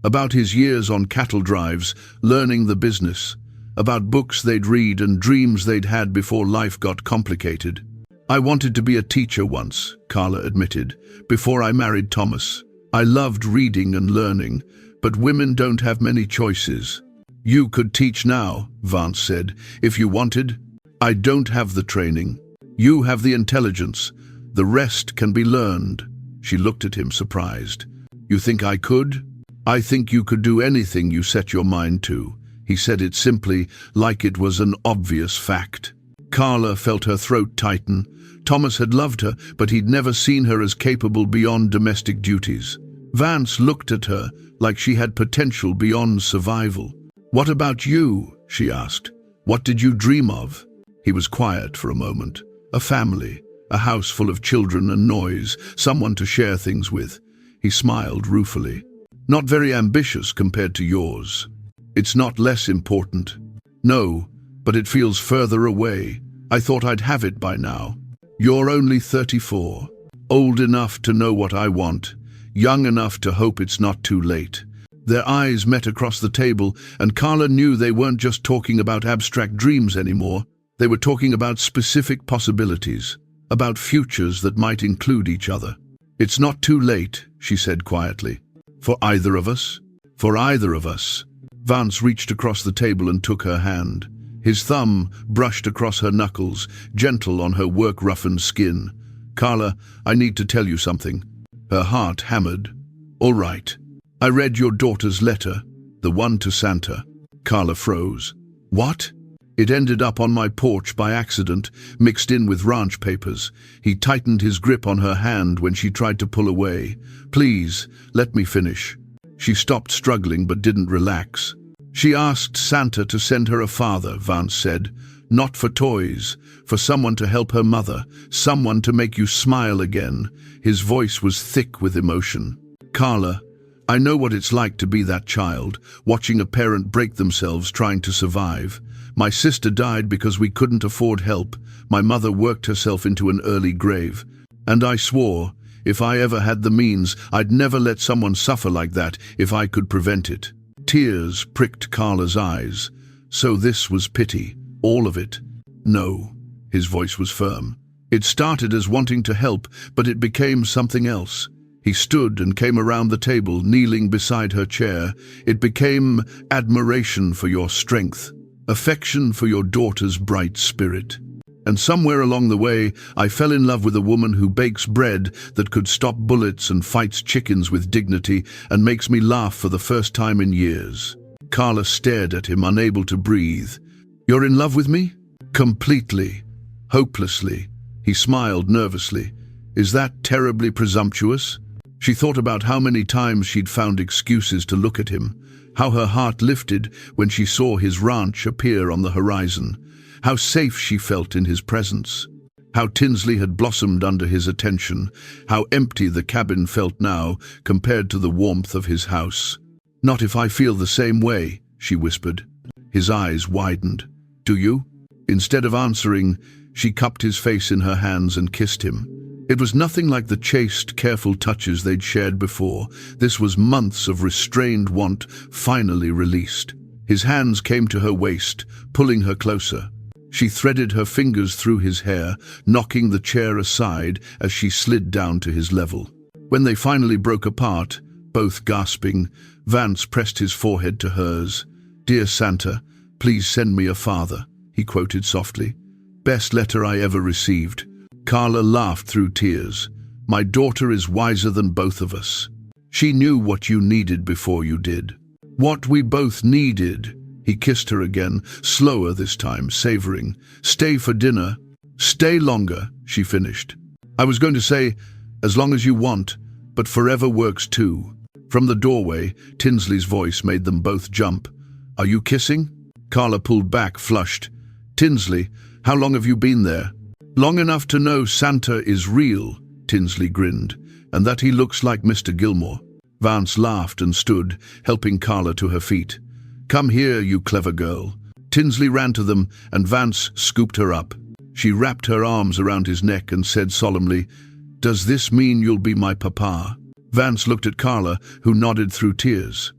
about his years on cattle drives, learning the business, about books they'd read and dreams they'd had before life got complicated. "I wanted to be a teacher once," Carla admitted, "before I married Thomas. I loved reading and learning, but women don't have many choices." "You could teach now," Vance said, "if you wanted." "I don't have the training. You have the intelligence. The rest can be learned." She looked at him, surprised. "You think I could?" "I think you could do anything you set your mind to." He said it simply, like it was an obvious fact. Carla felt her throat tighten. Thomas had loved her, but he'd never seen her as capable beyond domestic duties. Vance looked at her like she had potential beyond survival. "What about you?" she asked. "What did you dream of?" He was quiet for a moment. A family, a house full of children and noise, someone to share things with. He smiled ruefully. "Not very ambitious compared to yours." "It's not less important." "No, but it feels further away. I thought I'd have it by now." "You're only 34. Old enough to know what I want. Young enough to hope it's not too late." Their eyes met across the table, and Carla knew they weren't just talking about abstract dreams anymore. They were talking about specific possibilities, about futures that might include each other. "It's not too late," she said quietly. "For either of us?" "For either of us." Vance reached across the table and took her hand. His thumb brushed across her knuckles, gentle on her work-roughened skin. "Carla, I need to tell you something." Her heart hammered. "All right. I read your daughter's letter, the one to Santa." Carla froze. "What?" "It ended up on my porch by accident, mixed in with ranch papers." He tightened his grip on her hand when she tried to pull away. "Please, let me finish." She stopped struggling but didn't relax. "She asked Santa to send her a father," Vance said. "Not for toys, for someone to help her mother, someone to make you smile again." His voice was thick with emotion. "Carla, I know what it's like to be that child, watching a parent break themselves trying to survive. My sister died because we couldn't afford help. My mother worked herself into an early grave. And I swore, if I ever had the means, I'd never let someone suffer like that if I could prevent it." Tears pricked Carla's eyes. So this was pity, all of it. "No." His voice was firm. "It started as wanting to help, but it became something else." He stood and came around the table, kneeling beside her chair. "It became admiration for your strength. affection for your daughter's bright spirit. And somewhere along the way, I fell in love with a woman who bakes bread that could stop bullets and fights chickens with dignity and makes me laugh for the first time in years." Carla stared at him, unable to breathe. "You're in love with me?" "Completely. Hopelessly." He smiled nervously. "Is that terribly presumptuous?" She thought about how many times she'd found excuses to look at him, how her heart lifted when she saw his ranch appear on the horizon, how safe she felt in his presence, how Tinsley had blossomed under his attention, how empty the cabin felt now compared to the warmth of his house. "Not if I feel the same way," she whispered. His eyes widened. "Do you?" Instead of answering, she cupped his face in her hands and kissed him. It was nothing like the chaste, careful touches they'd shared before. This was months of restrained want finally released. His hands came to her waist, pulling her closer. She threaded her fingers through his hair, knocking the chair aside as she slid down to his level. When they finally broke apart, both gasping, Vance pressed his forehead to hers. "Dear Santa, please send me a father," he quoted softly. "Best letter I ever received." Carla laughed through tears. "My daughter is wiser than both of us. She knew what you needed before you did. What we both needed." He kissed her again, slower this time, savoring. "Stay for dinner." "Stay longer," she finished. "I was going to say, as long as you want, but forever works too." From the doorway, Tinsley's voice made them both jump. "Are you kissing?" Carla pulled back, flushed. "Tinsley, how long have you been there?" "Long enough to know Santa is real," Tinsley grinned, "and that he looks like Mr. Gilmore." Vance laughed and stood, helping Carla to her feet. "Come here, you clever girl." Tinsley ran to them, and Vance scooped her up. She wrapped her arms around his neck and said solemnly, "Does this mean you'll be my papa?" Vance looked at Carla, who nodded through tears.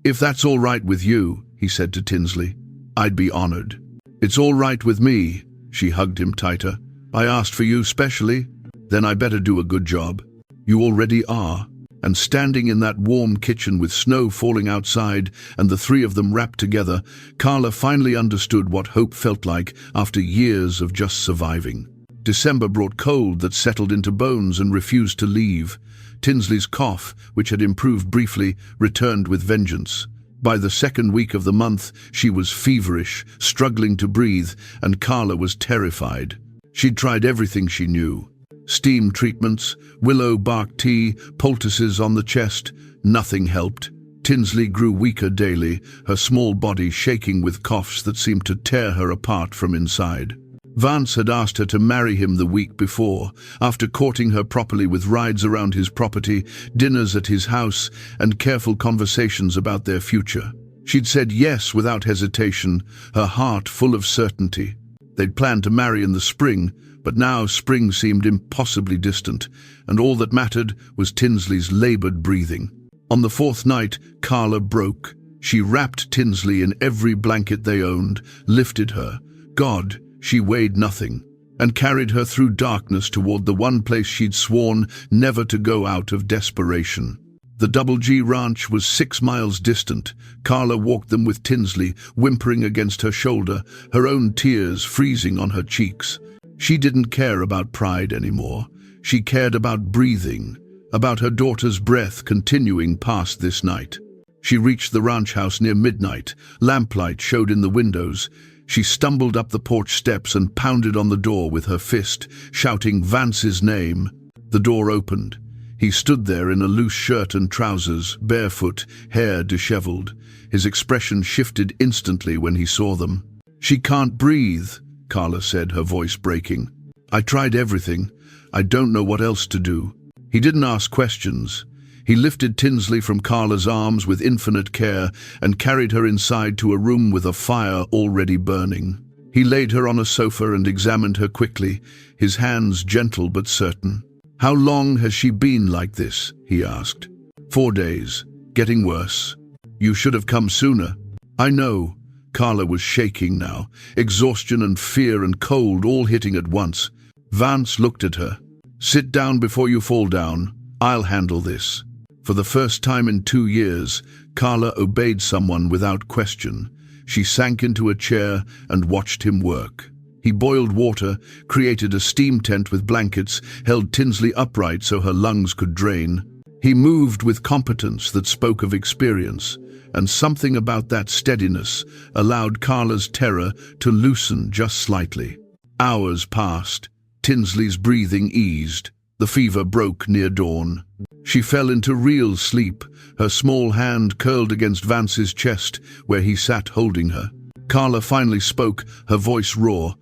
"If that's all right with you," he said to Tinsley, "I'd be honored." "It's all right with me." She hugged him tighter. "I asked for you specially. Then I better do a good job." "You already are." And standing in that warm kitchen with snow falling outside and the three of them wrapped together, Carla finally understood what hope felt like after years of just surviving. December brought cold that settled into bones and refused to leave. Tinsley's cough, which had improved briefly, returned with vengeance. By the second week of the month, she was feverish, struggling to breathe, and Carla was terrified. She'd tried everything she knew. Steam treatments, willow bark tea, poultices on the chest. Nothing helped. Tinsley grew weaker daily, her small body shaking with coughs that seemed to tear her apart from inside. Vance had asked her to marry him the week before, after courting her properly with rides around his property, dinners at his house, and careful conversations about their future. She'd said yes without hesitation, her heart full of certainty. They'd planned to marry in the spring, but now spring seemed impossibly distant, and all that mattered was Tinsley's labored breathing. On the fourth night, Carla broke. She wrapped Tinsley in every blanket they owned, lifted her. God, she weighed nothing, and carried her through darkness toward the one place she'd sworn never to go out of desperation. The Double G Ranch was 6 miles distant. Carla walked them with Tinsley, whimpering against her shoulder, her own tears freezing on her cheeks. She didn't care about pride anymore. She cared about breathing, about her daughter's breath continuing past this night. She reached the ranch house near midnight. Lamplight showed in the windows. She stumbled up the porch steps and pounded on the door with her fist, shouting Vance's name. The door opened. He stood there in a loose shirt and trousers, barefoot, hair disheveled. His expression shifted instantly when he saw them. "She can't breathe," Carla said, her voice breaking. "I tried everything. I don't know what else to do." He didn't ask questions. He lifted Tinsley from Carla's arms with infinite care and carried her inside to a room with a fire already burning. He laid her on a sofa and examined her quickly, his hands gentle but certain. "How long has she been like this?" he asked. 4 days. Getting worse. "You should have come sooner." "I know." Carla was shaking now, exhaustion and fear and cold all hitting at once. Vance looked at her. "Sit down before you fall down. I'll handle this." For the first time in 2 years, Carla obeyed someone without question. She sank into a chair and watched him work. He boiled water, created a steam tent with blankets, held Tinsley upright so her lungs could drain. He moved with competence that spoke of experience, and something about that steadiness allowed Carla's terror to loosen just slightly. Hours passed. Tinsley's breathing eased. The fever broke near dawn. She fell into real sleep, her small hand curled against Vance's chest where he sat holding her. Carla finally spoke, her voice raw.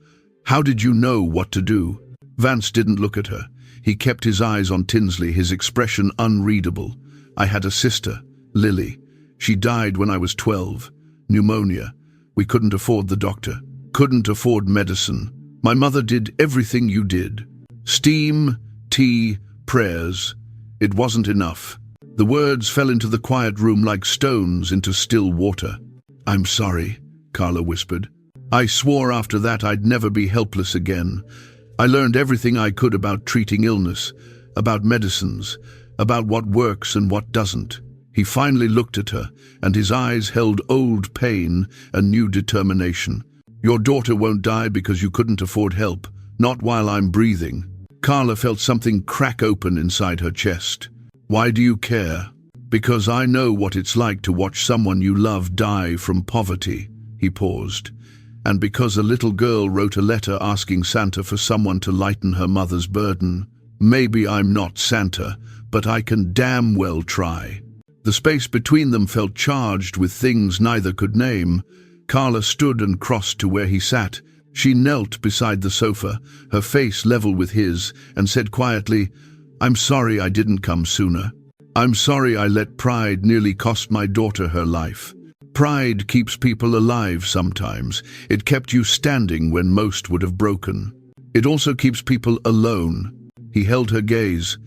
"How did you know what to do?" Vance didn't look at her. He kept his eyes on Tinsley, his expression unreadable. "I had a sister, Lily. She died when I was 12. Pneumonia. We couldn't afford the doctor. Couldn't afford medicine. My mother did everything you did. Steam, tea, prayers. It wasn't enough." The words fell into the quiet room like stones into still water. "I'm sorry," Carla whispered. "I swore after that I'd never be helpless again. I learned everything I could about treating illness, about medicines, about what works and what doesn't." He finally looked at her, and his eyes held old pain and new determination. "Your daughter won't die because you couldn't afford help, not while I'm breathing." Carla felt something crack open inside her chest. "Why do you care?" "Because I know what it's like to watch someone you love die from poverty." He paused. "And because a little girl wrote a letter asking Santa for someone to lighten her mother's burden. Maybe I'm not Santa, but I can damn well try." The space between them felt charged with things neither could name. Carla stood and crossed to where he sat. She knelt beside the sofa, her face level with his, and said quietly, "I'm sorry I didn't come sooner. I'm sorry I let pride nearly cost my daughter her life. Pride keeps people alive sometimes. It kept you standing when most would have broken. It also keeps people alone." He held her gaze.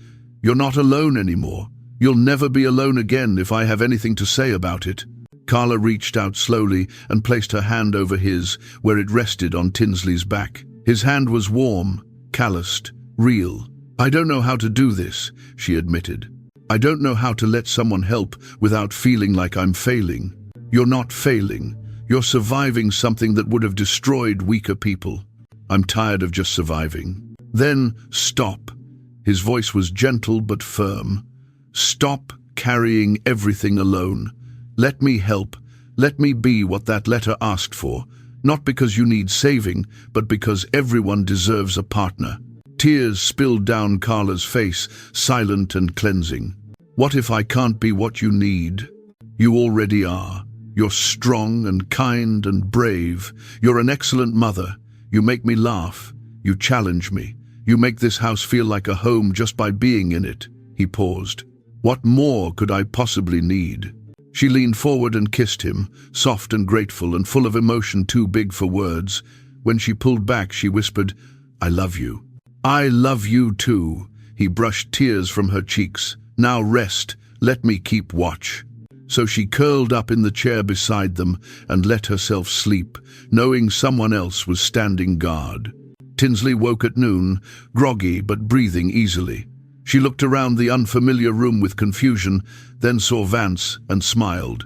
"You're not alone anymore. You'll never be alone again if I have anything to say about it." Carla reached out slowly and placed her hand over his, where it rested on Tinsley's back. His hand was warm, calloused, real. "I don't know how to do this," she admitted. "I don't know how to let someone help without feeling like I'm failing." "You're not failing. You're surviving something that would have destroyed weaker people. I'm tired of just surviving." "Then stop." His voice was gentle but firm. "Stop carrying everything alone. Let me help. Let me be what that letter asked for. Not because you need saving, but because everyone deserves a partner." Tears spilled down Carla's face, silent and cleansing. "What if I can't be what you need? You already are. You're strong and kind and brave. You're an excellent mother. You make me laugh. You challenge me. You make this house feel like a home just by being in it." He paused. "What more could I possibly need?" She leaned forward and kissed him, soft and grateful and full of emotion too big for words. When she pulled back, she whispered, "I love you." "I love you too." He brushed tears from her cheeks. "Now rest. Let me keep watch." So she curled up in the chair beside them and let herself sleep, knowing someone else was standing guard. Tinsley woke at noon, groggy but breathing easily. She looked around the unfamiliar room with confusion, then saw Vance and smiled.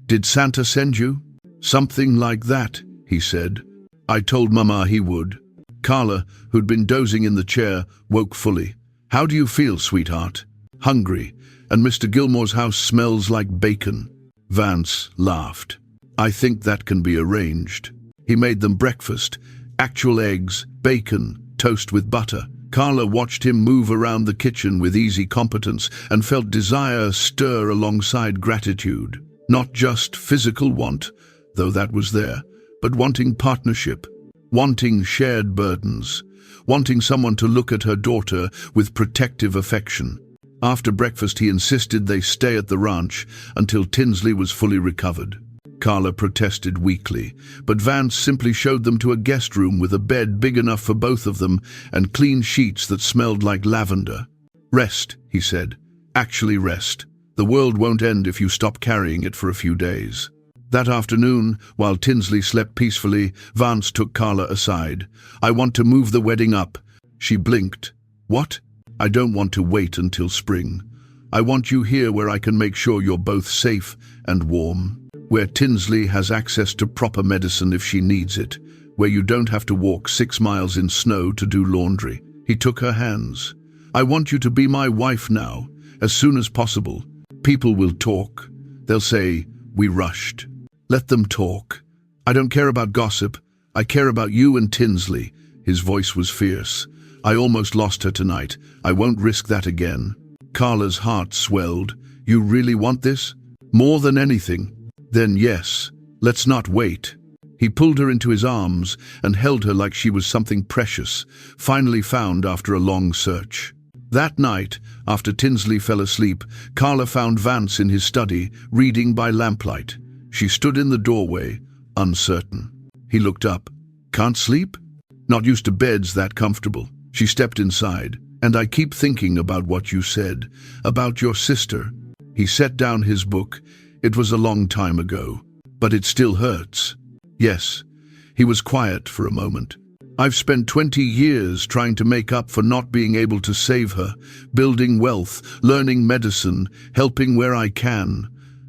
"Did Santa send you?" "Something like that," he said. "I told Mama he would." Carla, who'd been dozing in the chair, woke fully. "How do you feel, sweetheart?" "Hungry, and Mr. Gilmore's house smells like bacon." Vance laughed. "I think that can be arranged." He made them breakfast, actual eggs, bacon, toast with butter. Carla watched him move around the kitchen with easy competence and felt desire stir alongside gratitude. Not just physical want, though that was there, but wanting partnership, wanting shared burdens, wanting someone to look at her daughter with protective affection. After breakfast, he insisted they stay at the ranch until Tinsley was fully recovered. Carla protested weakly, but Vance simply showed them to a guest room with a bed big enough for both of them and clean sheets that smelled like lavender. "Rest," he said. "Actually rest. The world won't end if you stop carrying it for a few days." That afternoon, while Tinsley slept peacefully, Vance took Carla aside. "I want to move the wedding up." She blinked. "What?" "I don't want to wait until spring. I want you here where I can make sure you're both safe and warm." where Tinsley has access to proper medicine if she needs it, where you don't have to walk 6 miles in snow to do laundry. He took her hands. I want you to be my wife now, as soon as possible. People will talk. They'll say, we rushed. Let them talk. I don't care about gossip. I care about you and Tinsley. His voice was fierce. I almost lost her tonight. I won't risk that again. Carla's heart swelled. You really want this? More than anything. Then yes, let's not wait. He pulled her into his arms and held her like she was something precious, finally found after a long search. That night, after Tinsley fell asleep, Carla found Vance in his study, reading by lamplight. She stood in the doorway, uncertain. He looked up. Can't sleep? Not used to beds that comfortable. She stepped inside. And I keep thinking about what you said, about your sister. He set down his book. It was a long time ago, but it still hurts. Yes, he was quiet for a moment. I've spent 20 years trying to make up for not being able to save her, building wealth, learning medicine, helping where I can.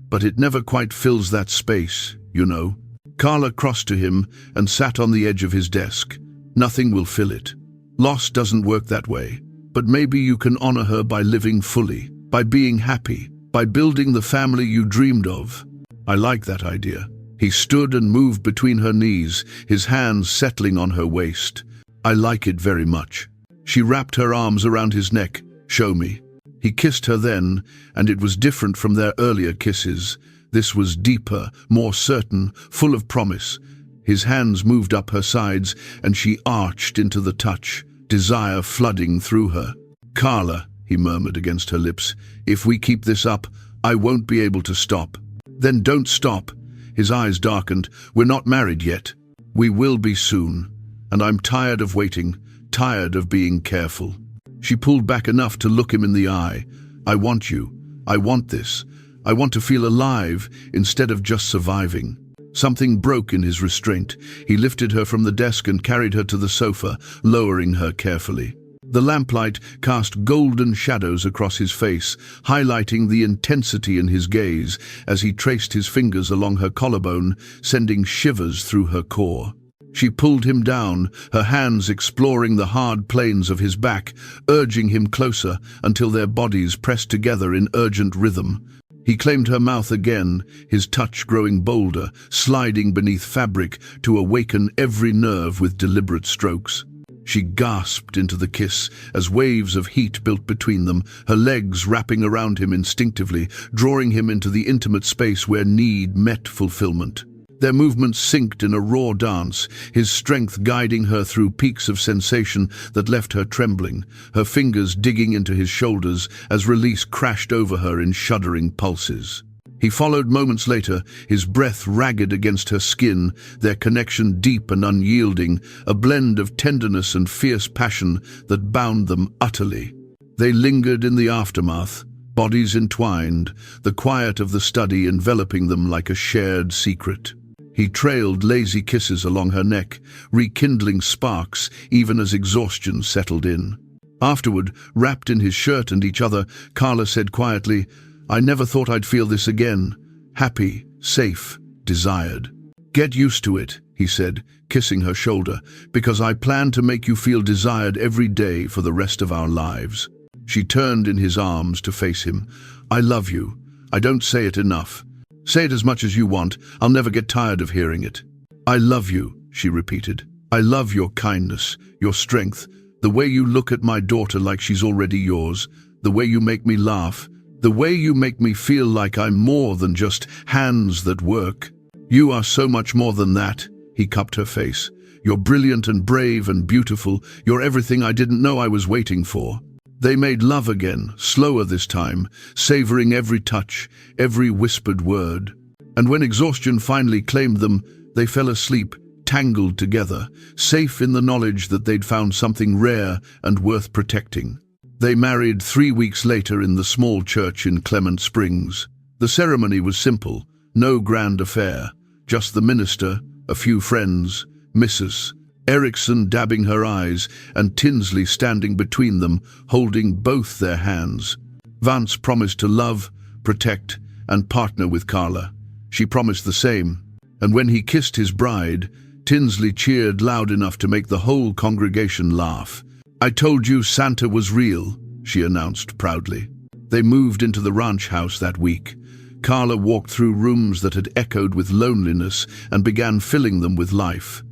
But it never quite fills that space, you know. Carla crossed to him and sat on the edge of his desk. Nothing will fill it. Loss doesn't work that way. But maybe you can honor her by living fully, by being happy, by building the family you dreamed of. I like that idea. He stood and moved between her knees, his hands settling on her waist. I like it very much. She wrapped her arms around his neck. Show me. He kissed her then, and it was different from their earlier kisses. This was deeper, more certain, full of promise. His hands moved up her sides, and she arched into the touch, desire flooding through her. Carla, he murmured against her lips, if we keep this up, I won't be able to stop. Then don't stop. His eyes darkened. We're not married yet. We will be soon. And I'm tired of waiting, tired of being careful. She pulled back enough to look him in the eye. I want you. I want this. I want to feel alive instead of just surviving. Something broke in his restraint. He lifted her from the desk and carried her to the sofa, lowering her carefully. The lamplight cast golden shadows across his face, highlighting the intensity in his gaze as he traced his fingers along her collarbone, sending shivers through her core. She pulled him down, her hands exploring the hard planes of his back, urging him closer until their bodies pressed together in urgent rhythm. He claimed her mouth again, his touch growing bolder, sliding beneath fabric to awaken every nerve with deliberate strokes. She gasped into the kiss as waves of heat built between them, her legs wrapping around him instinctively, drawing him into the intimate space where need met fulfillment. Their movements synced in a raw dance, his strength guiding her through peaks of sensation that left her trembling, her fingers digging into his shoulders as release crashed over her in shuddering pulses. He followed moments later, his breath ragged against her skin, their connection deep and unyielding, a blend of tenderness and fierce passion that bound them utterly. They lingered in the aftermath, bodies entwined, the quiet of the study enveloping them like a shared secret. He trailed lazy kisses along her neck, rekindling sparks even as exhaustion settled in. Afterward, wrapped in his shirt and each other, Carla said quietly, I never thought I'd feel this again. Happy, safe, desired. Get used to it, he said, kissing her shoulder, because I plan to make you feel desired every day for the rest of our lives. She turned in his arms to face him. I love you. I don't say it enough. Say it as much as you want. I'll never get tired of hearing it. I love you, she repeated. I love your kindness, your strength, the way you look at my daughter like she's already yours, the way you make me laugh, the way you make me feel like I'm more than just hands that work. You are so much more than that, he cupped her face. You're brilliant and brave and beautiful. You're everything I didn't know I was waiting for. They made love again, slower this time, savoring every touch, every whispered word. And when exhaustion finally claimed them, they fell asleep, tangled together, safe in the knowledge that they'd found something rare and worth protecting. They married 3 weeks later in the small church in Clement Springs. The ceremony was simple, no grand affair, just the minister, a few friends, Mrs. Erickson dabbing her eyes, and Tinsley standing between them, holding both their hands. Vance promised to love, protect, and partner with Carla. She promised the same, and when he kissed his bride, Tinsley cheered loud enough to make the whole congregation laugh. "I told you Santa was real," she announced proudly. They moved into the ranch house that week. Carla walked through rooms that had echoed with loneliness and began filling them with life.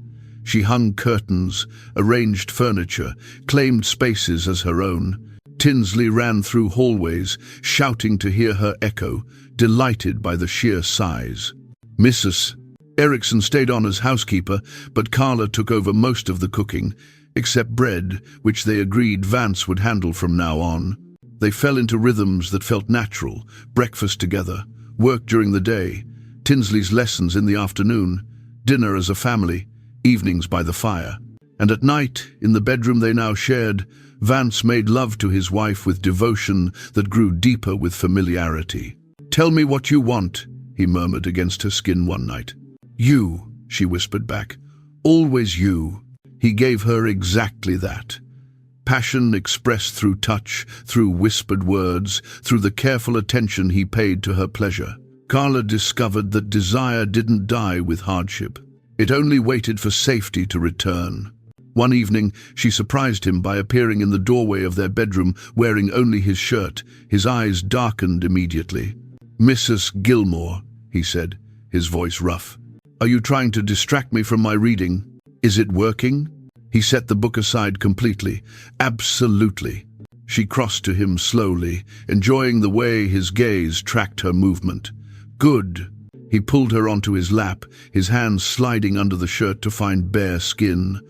She hung curtains, arranged furniture, claimed spaces as her own. Tinsley ran through hallways, shouting to hear her echo, delighted by the sheer size. Mrs. Erickson stayed on as housekeeper, but Carla took over most of the cooking, except bread, which they agreed Vance would handle from now on. They fell into rhythms that felt natural: breakfast together, work during the day, Tinsley's lessons in the afternoon, dinner as a family, evenings by the fire. And at night, in the bedroom they now shared, Vance made love to his wife with devotion that grew deeper with familiarity. "Tell me what you want," he murmured against her skin one night. "You," she whispered back. "Always you." He gave her exactly that. Passion expressed through touch, through whispered words, through the careful attention he paid to her pleasure. Carla discovered that desire didn't die with hardship. It only waited for safety to return. One evening, she surprised him by appearing in the doorway of their bedroom wearing only his shirt. His eyes darkened immediately. "Mrs. Gilmore," he said, his voice rough. "Are you trying to distract me from my reading? Is it working?" He set the book aside completely. "Absolutely." She crossed to him slowly, enjoying the way his gaze tracked her movement. "Good." He pulled her onto his lap, his hands sliding under the shirt to find bare skin.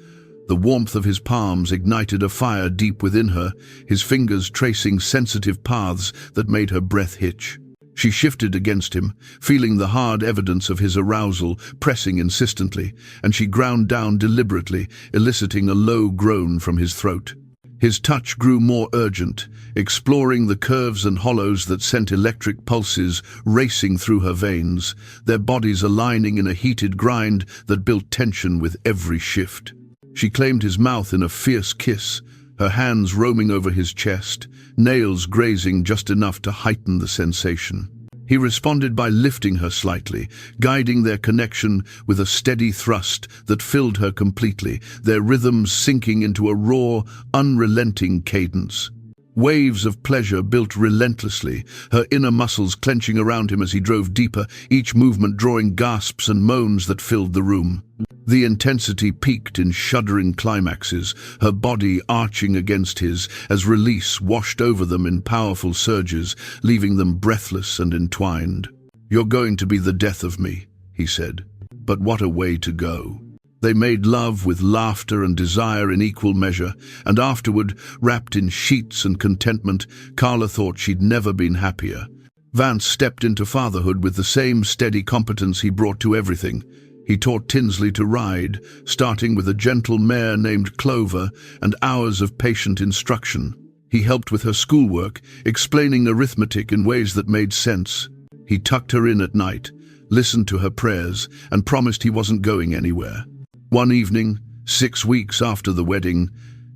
The warmth of his palms ignited a fire deep within her, his fingers tracing sensitive paths that made her breath hitch. She shifted against him, feeling the hard evidence of his arousal, pressing insistently, and she ground down deliberately, eliciting a low groan from his throat. His touch grew more urgent, exploring the curves and hollows that sent electric pulses racing through her veins, their bodies aligning in a heated grind that built tension with every shift. She claimed his mouth in a fierce kiss, her hands roaming over his chest, nails grazing just enough to heighten the sensation. He responded by lifting her slightly, guiding their connection with a steady thrust that filled her completely, their rhythms sinking into a raw, unrelenting cadence. Waves of pleasure built relentlessly, her inner muscles clenching around him as he drove deeper, each movement drawing gasps and moans that filled the room. The intensity peaked in shuddering climaxes, her body arching against his as release washed over them in powerful surges, leaving them breathless and entwined. "You're going to be the death of me," he said. But what a way to go. They made love with laughter and desire in equal measure, and afterward, wrapped in sheets and contentment, Carla thought she'd never been happier. Vance stepped into fatherhood with the same steady competence he brought to everything. He taught Tinsley to ride, starting with a gentle mare named Clover and hours of patient instruction. He helped with her schoolwork, explaining arithmetic in ways that made sense. He tucked her in at night, listened to her prayers, and promised he wasn't going anywhere. One evening, 6 weeks after the wedding,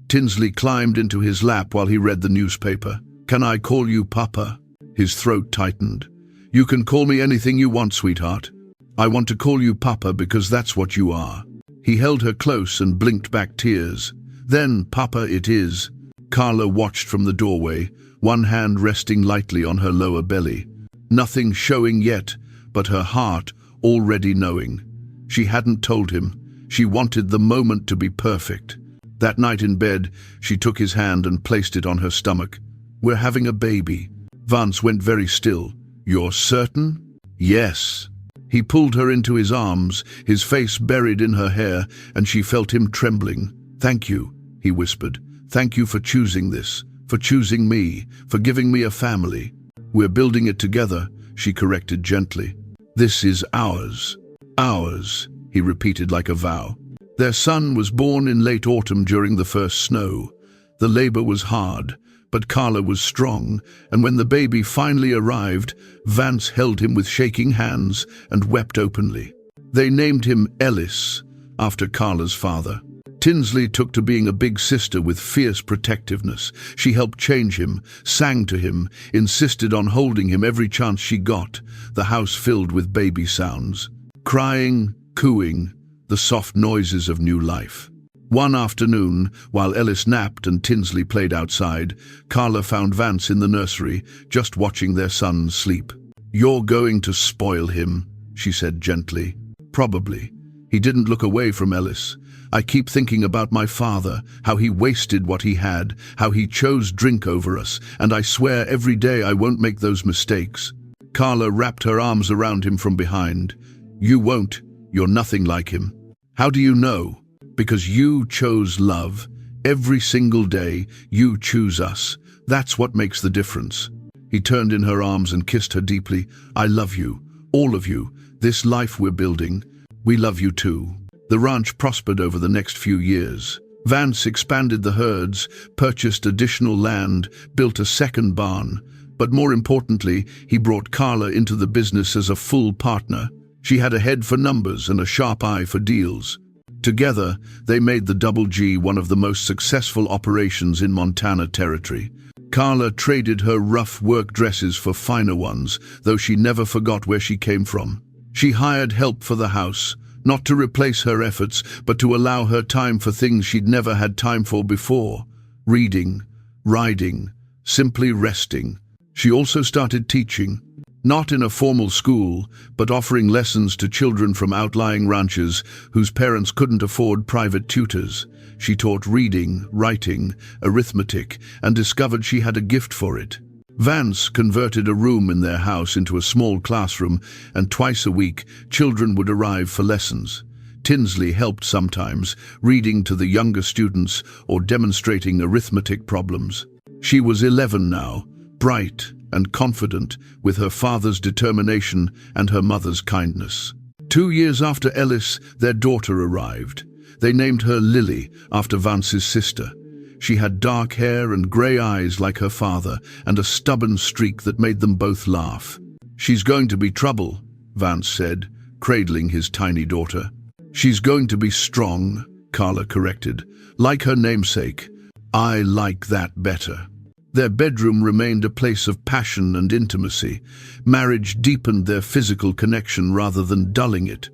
Tinsley climbed into his lap while he read the newspaper. "Can I call you Papa?" His throat tightened. "You can call me anything you want, sweetheart. I want to call you Papa because that's what you are." He held her close and blinked back tears. "Then, Papa it is." Carla watched from the doorway, one hand resting lightly on her lower belly. Nothing showing yet, but her heart already knowing. She hadn't told him. She wanted the moment to be perfect. That night in bed, she took his hand and placed it on her stomach. "We're having a baby." Vance went very still. "You're certain?" "Yes." He pulled her into his arms, his face buried in her hair, and she felt him trembling. "Thank you," he whispered. "Thank you for choosing this, for choosing me, for giving me a family." "We're building it together," she corrected gently. "This is ours." "Ours," he repeated like a vow. Their son was born in late autumn during the first snow. The labor was hard, but Carla was strong, and when the baby finally arrived, Vance held him with shaking hands and wept openly. They named him Ellis, after Carla's father. Tinsley took to being a big sister with fierce protectiveness. She helped change him, sang to him, insisted on holding him every chance she got, the house filled with baby sounds. Crying, cooing, the soft noises of new life. One afternoon, while Ellis napped and Tinsley played outside, Carla found Vance in the nursery, just watching their son sleep. "You're going to spoil him," she said gently. "Probably." He didn't look away from Ellis. "I keep thinking about my father, how he wasted what he had, how he chose drink over us, and I swear every day I won't make those mistakes." Carla wrapped her arms around him from behind. "You won't. You're nothing like him." "How do you know?" "Because you chose love. Every single day, you choose us. That's what makes the difference." He turned in her arms and kissed her deeply. "I love you, all of you, this life we're building. We love you too." The ranch prospered over the next few years. Vance expanded the herds, purchased additional land, built a second barn. But more importantly, he brought Carla into the business as a full partner. She had a head for numbers and a sharp eye for deals. Together, they made the Double G one of the most successful operations in Montana Territory. Carla traded her rough work dresses for finer ones, though she never forgot where she came from. She hired help for the house, not to replace her efforts, but to allow her time for things she'd never had time for before. Reading, riding, simply resting. She also started teaching, not in a formal school, but offering lessons to children from outlying ranches whose parents couldn't afford private tutors. She taught reading, writing, arithmetic, and discovered she had a gift for it. Vance converted a room in their house into a small classroom, and twice a week, children would arrive for lessons. Tinsley helped sometimes, reading to the younger students or demonstrating arithmetic problems. She was 11 now, bright and confident, with her father's determination and her mother's kindness. 2 years after Ellis, their daughter arrived. They named her Lily, after Vance's sister. She had dark hair and grey eyes like her father, and a stubborn streak that made them both laugh. "She's going to be trouble," Vance said, cradling his tiny daughter. "She's going to be strong," Carla corrected, "like her namesake. I like that better." Their bedroom remained a place of passion and intimacy. Marriage deepened their physical connection rather than dulling it.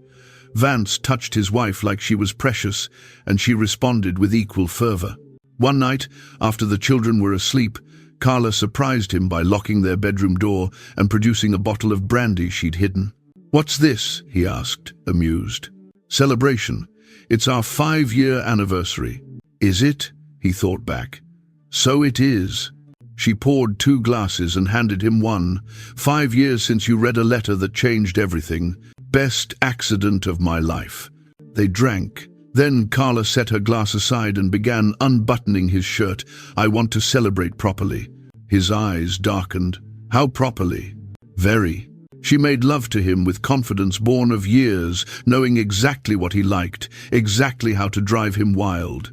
Vance touched his wife like she was precious, and she responded with equal fervor. One night, after the children were asleep, Carla surprised him by locking their bedroom door and producing a bottle of brandy she'd hidden. "What's this?" he asked, amused. "Celebration. It's our 5-year anniversary." "Is it?" he thought back. "So it is." She poured 2 glasses and handed him one. "5 years since you read a letter that changed everything. Best accident of my life." They drank. Then Carla set her glass aside and began unbuttoning his shirt. "I want to celebrate properly." His eyes darkened. "How properly?" "Very." She made love to him with confidence born of years, knowing exactly what he liked, exactly how to drive him wild.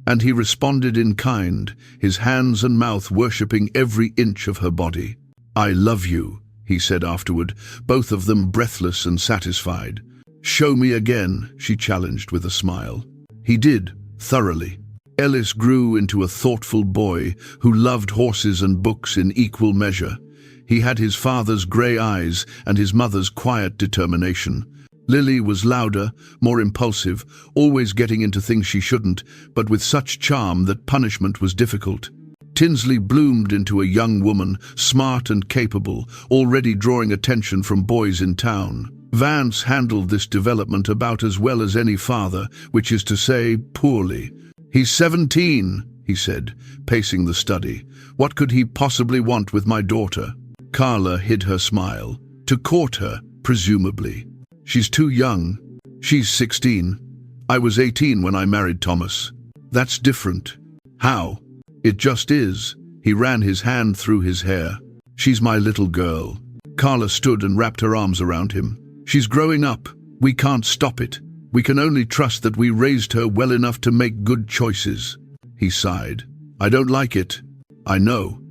And he responded in kind, his hands and mouth worshipping every inch of her body. "I love you," he said afterward, both of them breathless and satisfied. "Show me again," she challenged with a smile. He did, thoroughly. Ellis grew into a thoughtful boy who loved horses and books in equal measure. He had his father's grey eyes and his mother's quiet determination. Lily was louder, more impulsive, always getting into things she shouldn't, but with such charm that punishment was difficult. Tinsley bloomed into a young woman, smart and capable, already drawing attention from boys in town. Vance handled this development about as well as any father, which is to say, poorly. "He's 17, he said, pacing the study. "What could he possibly want with my daughter?" Carla hid her smile. "To court her, presumably." "She's too young." "She's 16. I was 18 when I married Thomas." "That's different." "How?" "It just is." He ran his hand through his hair. "She's my little girl." Carla stood and wrapped her arms around him. "She's growing up. We can't stop it. We can only trust that we raised her well enough to make good choices." He sighed. "I don't like it. I know.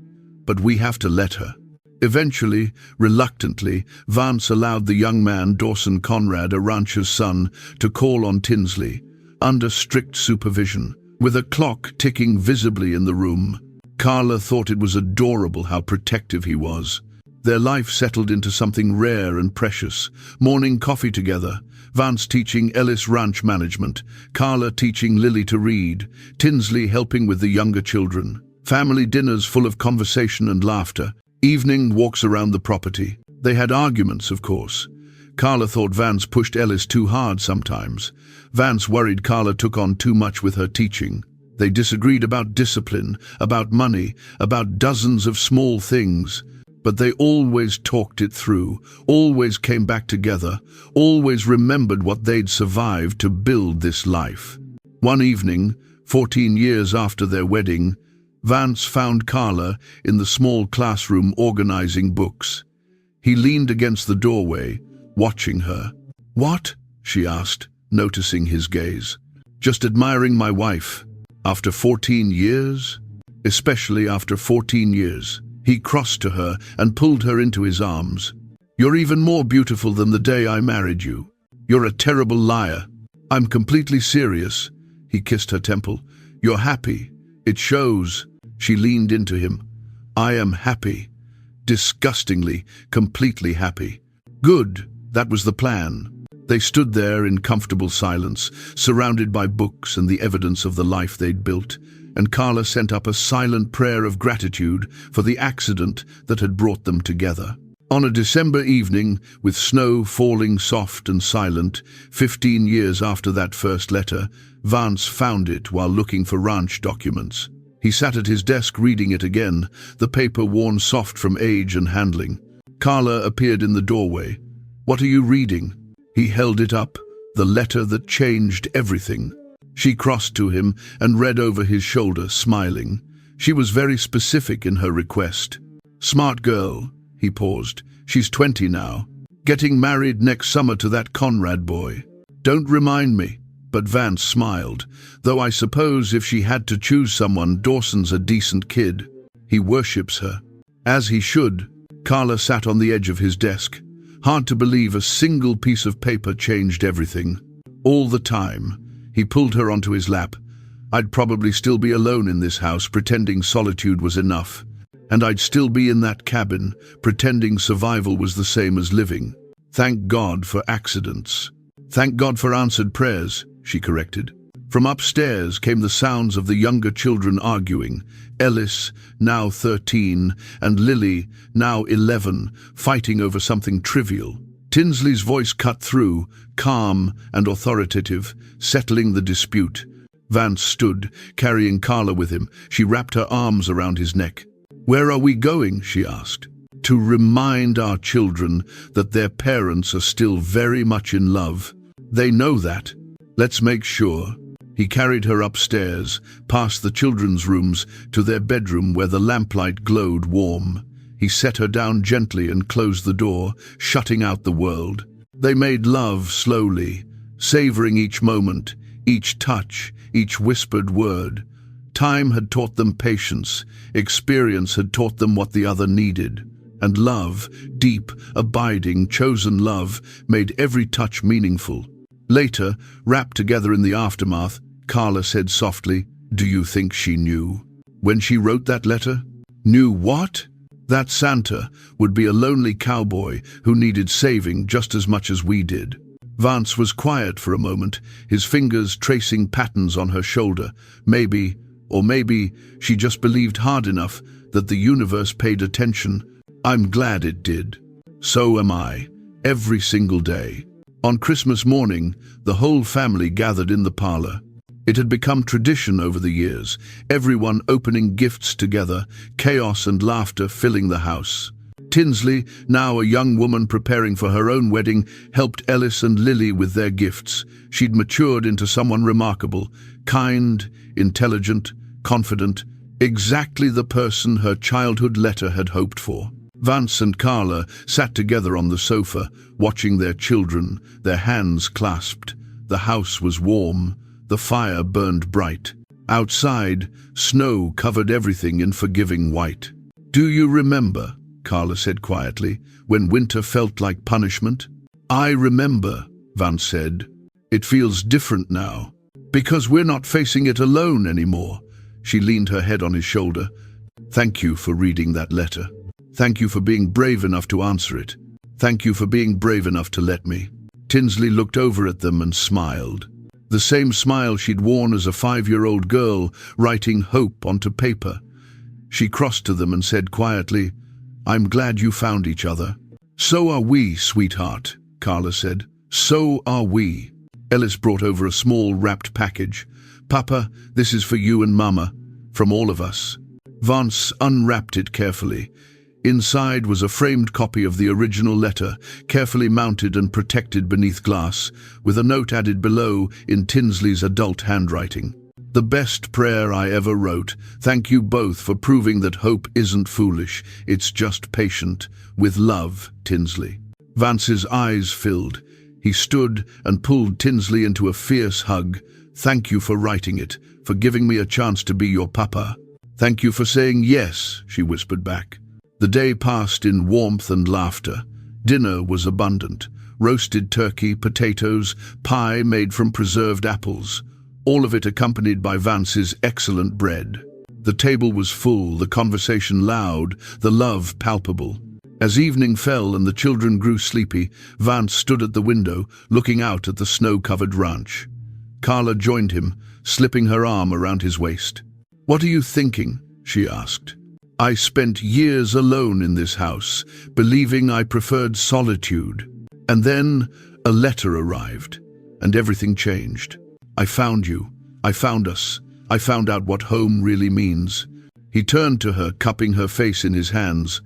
But we have to let her." Eventually, reluctantly, Vance allowed the young man, Dawson Conrad, a rancher's son, to call on Tinsley. under strict supervision, with a clock ticking visibly in the room. Carla thought it was adorable how protective he was. Their life settled into something rare and precious. Morning coffee together, Vance teaching Ellis ranch management, Carla teaching Lily to read, Tinsley helping with the younger children. Family dinners full of conversation and laughter, evening walks around the property. They had arguments, of course. Carla thought Vance pushed Ellis too hard sometimes. Vance worried Carla took on too much with her teaching. They disagreed about discipline, about money, about dozens of small things. But they always talked it through, always came back together, always remembered what they'd survived to build this life. One evening, 14 years after their wedding, Vance found Carla in the small classroom organizing books. He leaned against the doorway, watching her. "What?" she asked, noticing his gaze. "Just admiring my wife. After 14 years? Especially after 14 years. He crossed to her and pulled her into his arms. "You're even more beautiful than the day I married you. You're a terrible liar." "I'm completely serious." He kissed her temple. "You're happy. It shows." She leaned into him. "I am happy. Disgustingly, completely happy." "Good. That was the plan." They stood there in comfortable silence, surrounded by books and the evidence of the life they'd built, and Carla sent up a silent prayer of gratitude for the accident that had brought them together. On a December evening, with snow falling soft and silent, 15 years after that first letter, Vance found it while looking for ranch documents. He sat at his desk reading it again, the paper worn soft from age and handling. Carla appeared in the doorway. "What are you reading?" He held it up, the letter that changed everything. She crossed to him and read over his shoulder, smiling. She was very specific in her request. "Smart girl," he paused. "She's 20 now. Getting married next summer to that Conrad boy. Don't remind me." But Vance smiled. "Though I suppose if she had to choose someone, Dawson's a decent kid. He worships her." As he should. Carla sat on the edge of his desk. Hard to believe a single piece of paper changed everything. All the time. He pulled her onto his lap. "I'd probably still be alone in this house, pretending solitude was enough. And I'd still be in that cabin, pretending survival was the same as living. Thank God for accidents." "Thank God for answered prayers," she corrected. From upstairs came the sounds of the younger children arguing. Ellis, now 13, and Lily, now 11, fighting over something trivial. Tinsley's voice cut through, calm and authoritative, settling the dispute. Vance stood, carrying Carla with him. She wrapped her arms around his neck. "Where are we going?" she asked. "To remind our children that their parents are still very much in love. They know that. Let's make sure." He carried her upstairs, past the children's rooms, to their bedroom where the lamplight glowed warm. He set her down gently and closed the door, shutting out the world. They made love slowly, savoring each moment, each touch, each whispered word. Time had taught them patience, experience had taught them what the other needed. And love, deep, abiding, chosen love, made every touch meaningful. Later, wrapped together in the aftermath, Carla said softly, "Do you think she knew? When she wrote that letter?" "Knew what?" "That Santa would be a lonely cowboy who needed saving just as much as we did." Vance was quiet for a moment, his fingers tracing patterns on her shoulder. Maybe, or maybe, she just believed hard enough that the universe paid attention. "I'm glad it did. So am I, every single day." On Christmas morning, the whole family gathered in the parlor. It had become tradition over the years, everyone opening gifts together, chaos and laughter filling the house. Tinsley, now a young woman preparing for her own wedding, helped Ellis and Lily with their gifts. She'd matured into someone remarkable, kind, intelligent, confident, exactly the person her childhood letter had hoped for. Vance and Carla sat together on the sofa, watching their children, their hands clasped. The house was warm. The fire burned bright. Outside, snow covered everything in forgiving white. "Do you remember," Carla said quietly, "when winter felt like punishment?" "I remember," Vance said. "It feels different now." Because we're not facing it alone anymore." She leaned her head on his shoulder. "Thank you for reading that letter. Thank you for being brave enough to answer it. Thank you for being brave enough to let me." Tinsley looked over at them and smiled. The same smile she'd worn as a 5-year-old girl writing hope onto paper. She crossed to them and said quietly, "I'm glad you found each other." "So are we, sweetheart," Carla said. "So are we." Ellis brought over a small wrapped package. "Papa, this is for you and Mama, from all of us." Vance unwrapped it carefully. Inside was a framed copy of the original letter, carefully mounted and protected beneath glass, with a note added below in Tinsley's adult handwriting. "The best prayer I ever wrote. Thank you both for proving that hope isn't foolish, it's just patient. With love, Tinsley." Vance's eyes filled. He stood and pulled Tinsley into a fierce hug. "Thank you for writing it, for giving me a chance to be your papa." "Thank you for saying yes," she whispered back. The day passed in warmth and laughter. Dinner was abundant. Roasted turkey, potatoes, pie made from preserved apples. All of it accompanied by Vance's excellent bread. The table was full, the conversation loud, the love palpable. As evening fell and the children grew sleepy, Vance stood at the window, looking out at the snow-covered ranch. Carla joined him, slipping her arm around his waist. "What are you thinking?" she asked. "I spent years alone in this house, believing I preferred solitude. And then a letter arrived, and everything changed. I found you. I found us. I found out what home really means." He turned to her, cupping her face in his hands.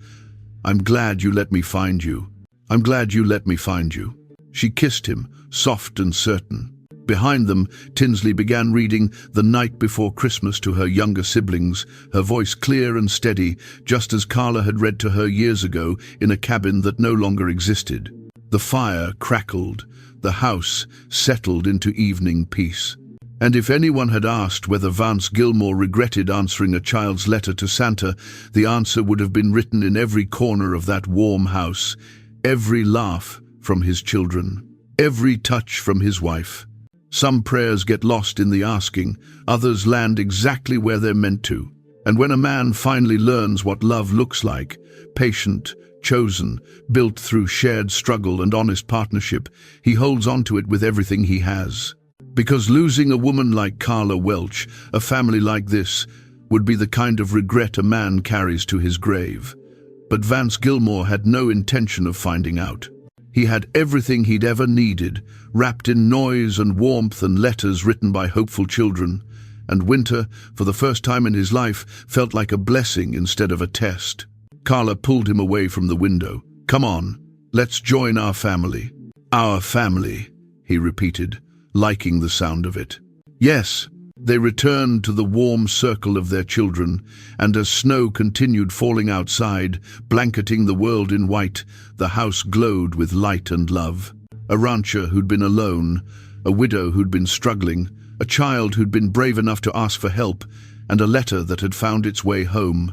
"I'm glad you let me find you. I'm glad you let me find you." She kissed him, soft and certain. Behind them, Tinsley began reading The Night Before Christmas to her younger siblings, her voice clear and steady, just as Carla had read to her years ago in a cabin that no longer existed. The fire crackled, the house settled into evening peace. And if anyone had asked whether Vance Gilmore regretted answering a child's letter to Santa, the answer would have been written in every corner of that warm house, every laugh from his children, every touch from his wife. Some prayers get lost in the asking, others land exactly where they're meant to. And when a man finally learns what love looks like, patient, chosen, built through shared struggle and honest partnership, he holds on to it with everything he has. Because losing a woman like Carla Welch, a family like this, would be the kind of regret a man carries to his grave. But Vance Gilmore had no intention of finding out. He had everything he'd ever needed, wrapped in noise and warmth and letters written by hopeful children. And winter, for the first time in his life, felt like a blessing instead of a test. Carla pulled him away from the window. "Come on, let's join our family." "Our family," he repeated, liking the sound of it. Yes, they returned to the warm circle of their children, and as snow continued falling outside, blanketing the world in white, the house glowed with light and love. A rancher who'd been alone, a widow who'd been struggling, a child who'd been brave enough to ask for help, and a letter that had found its way home.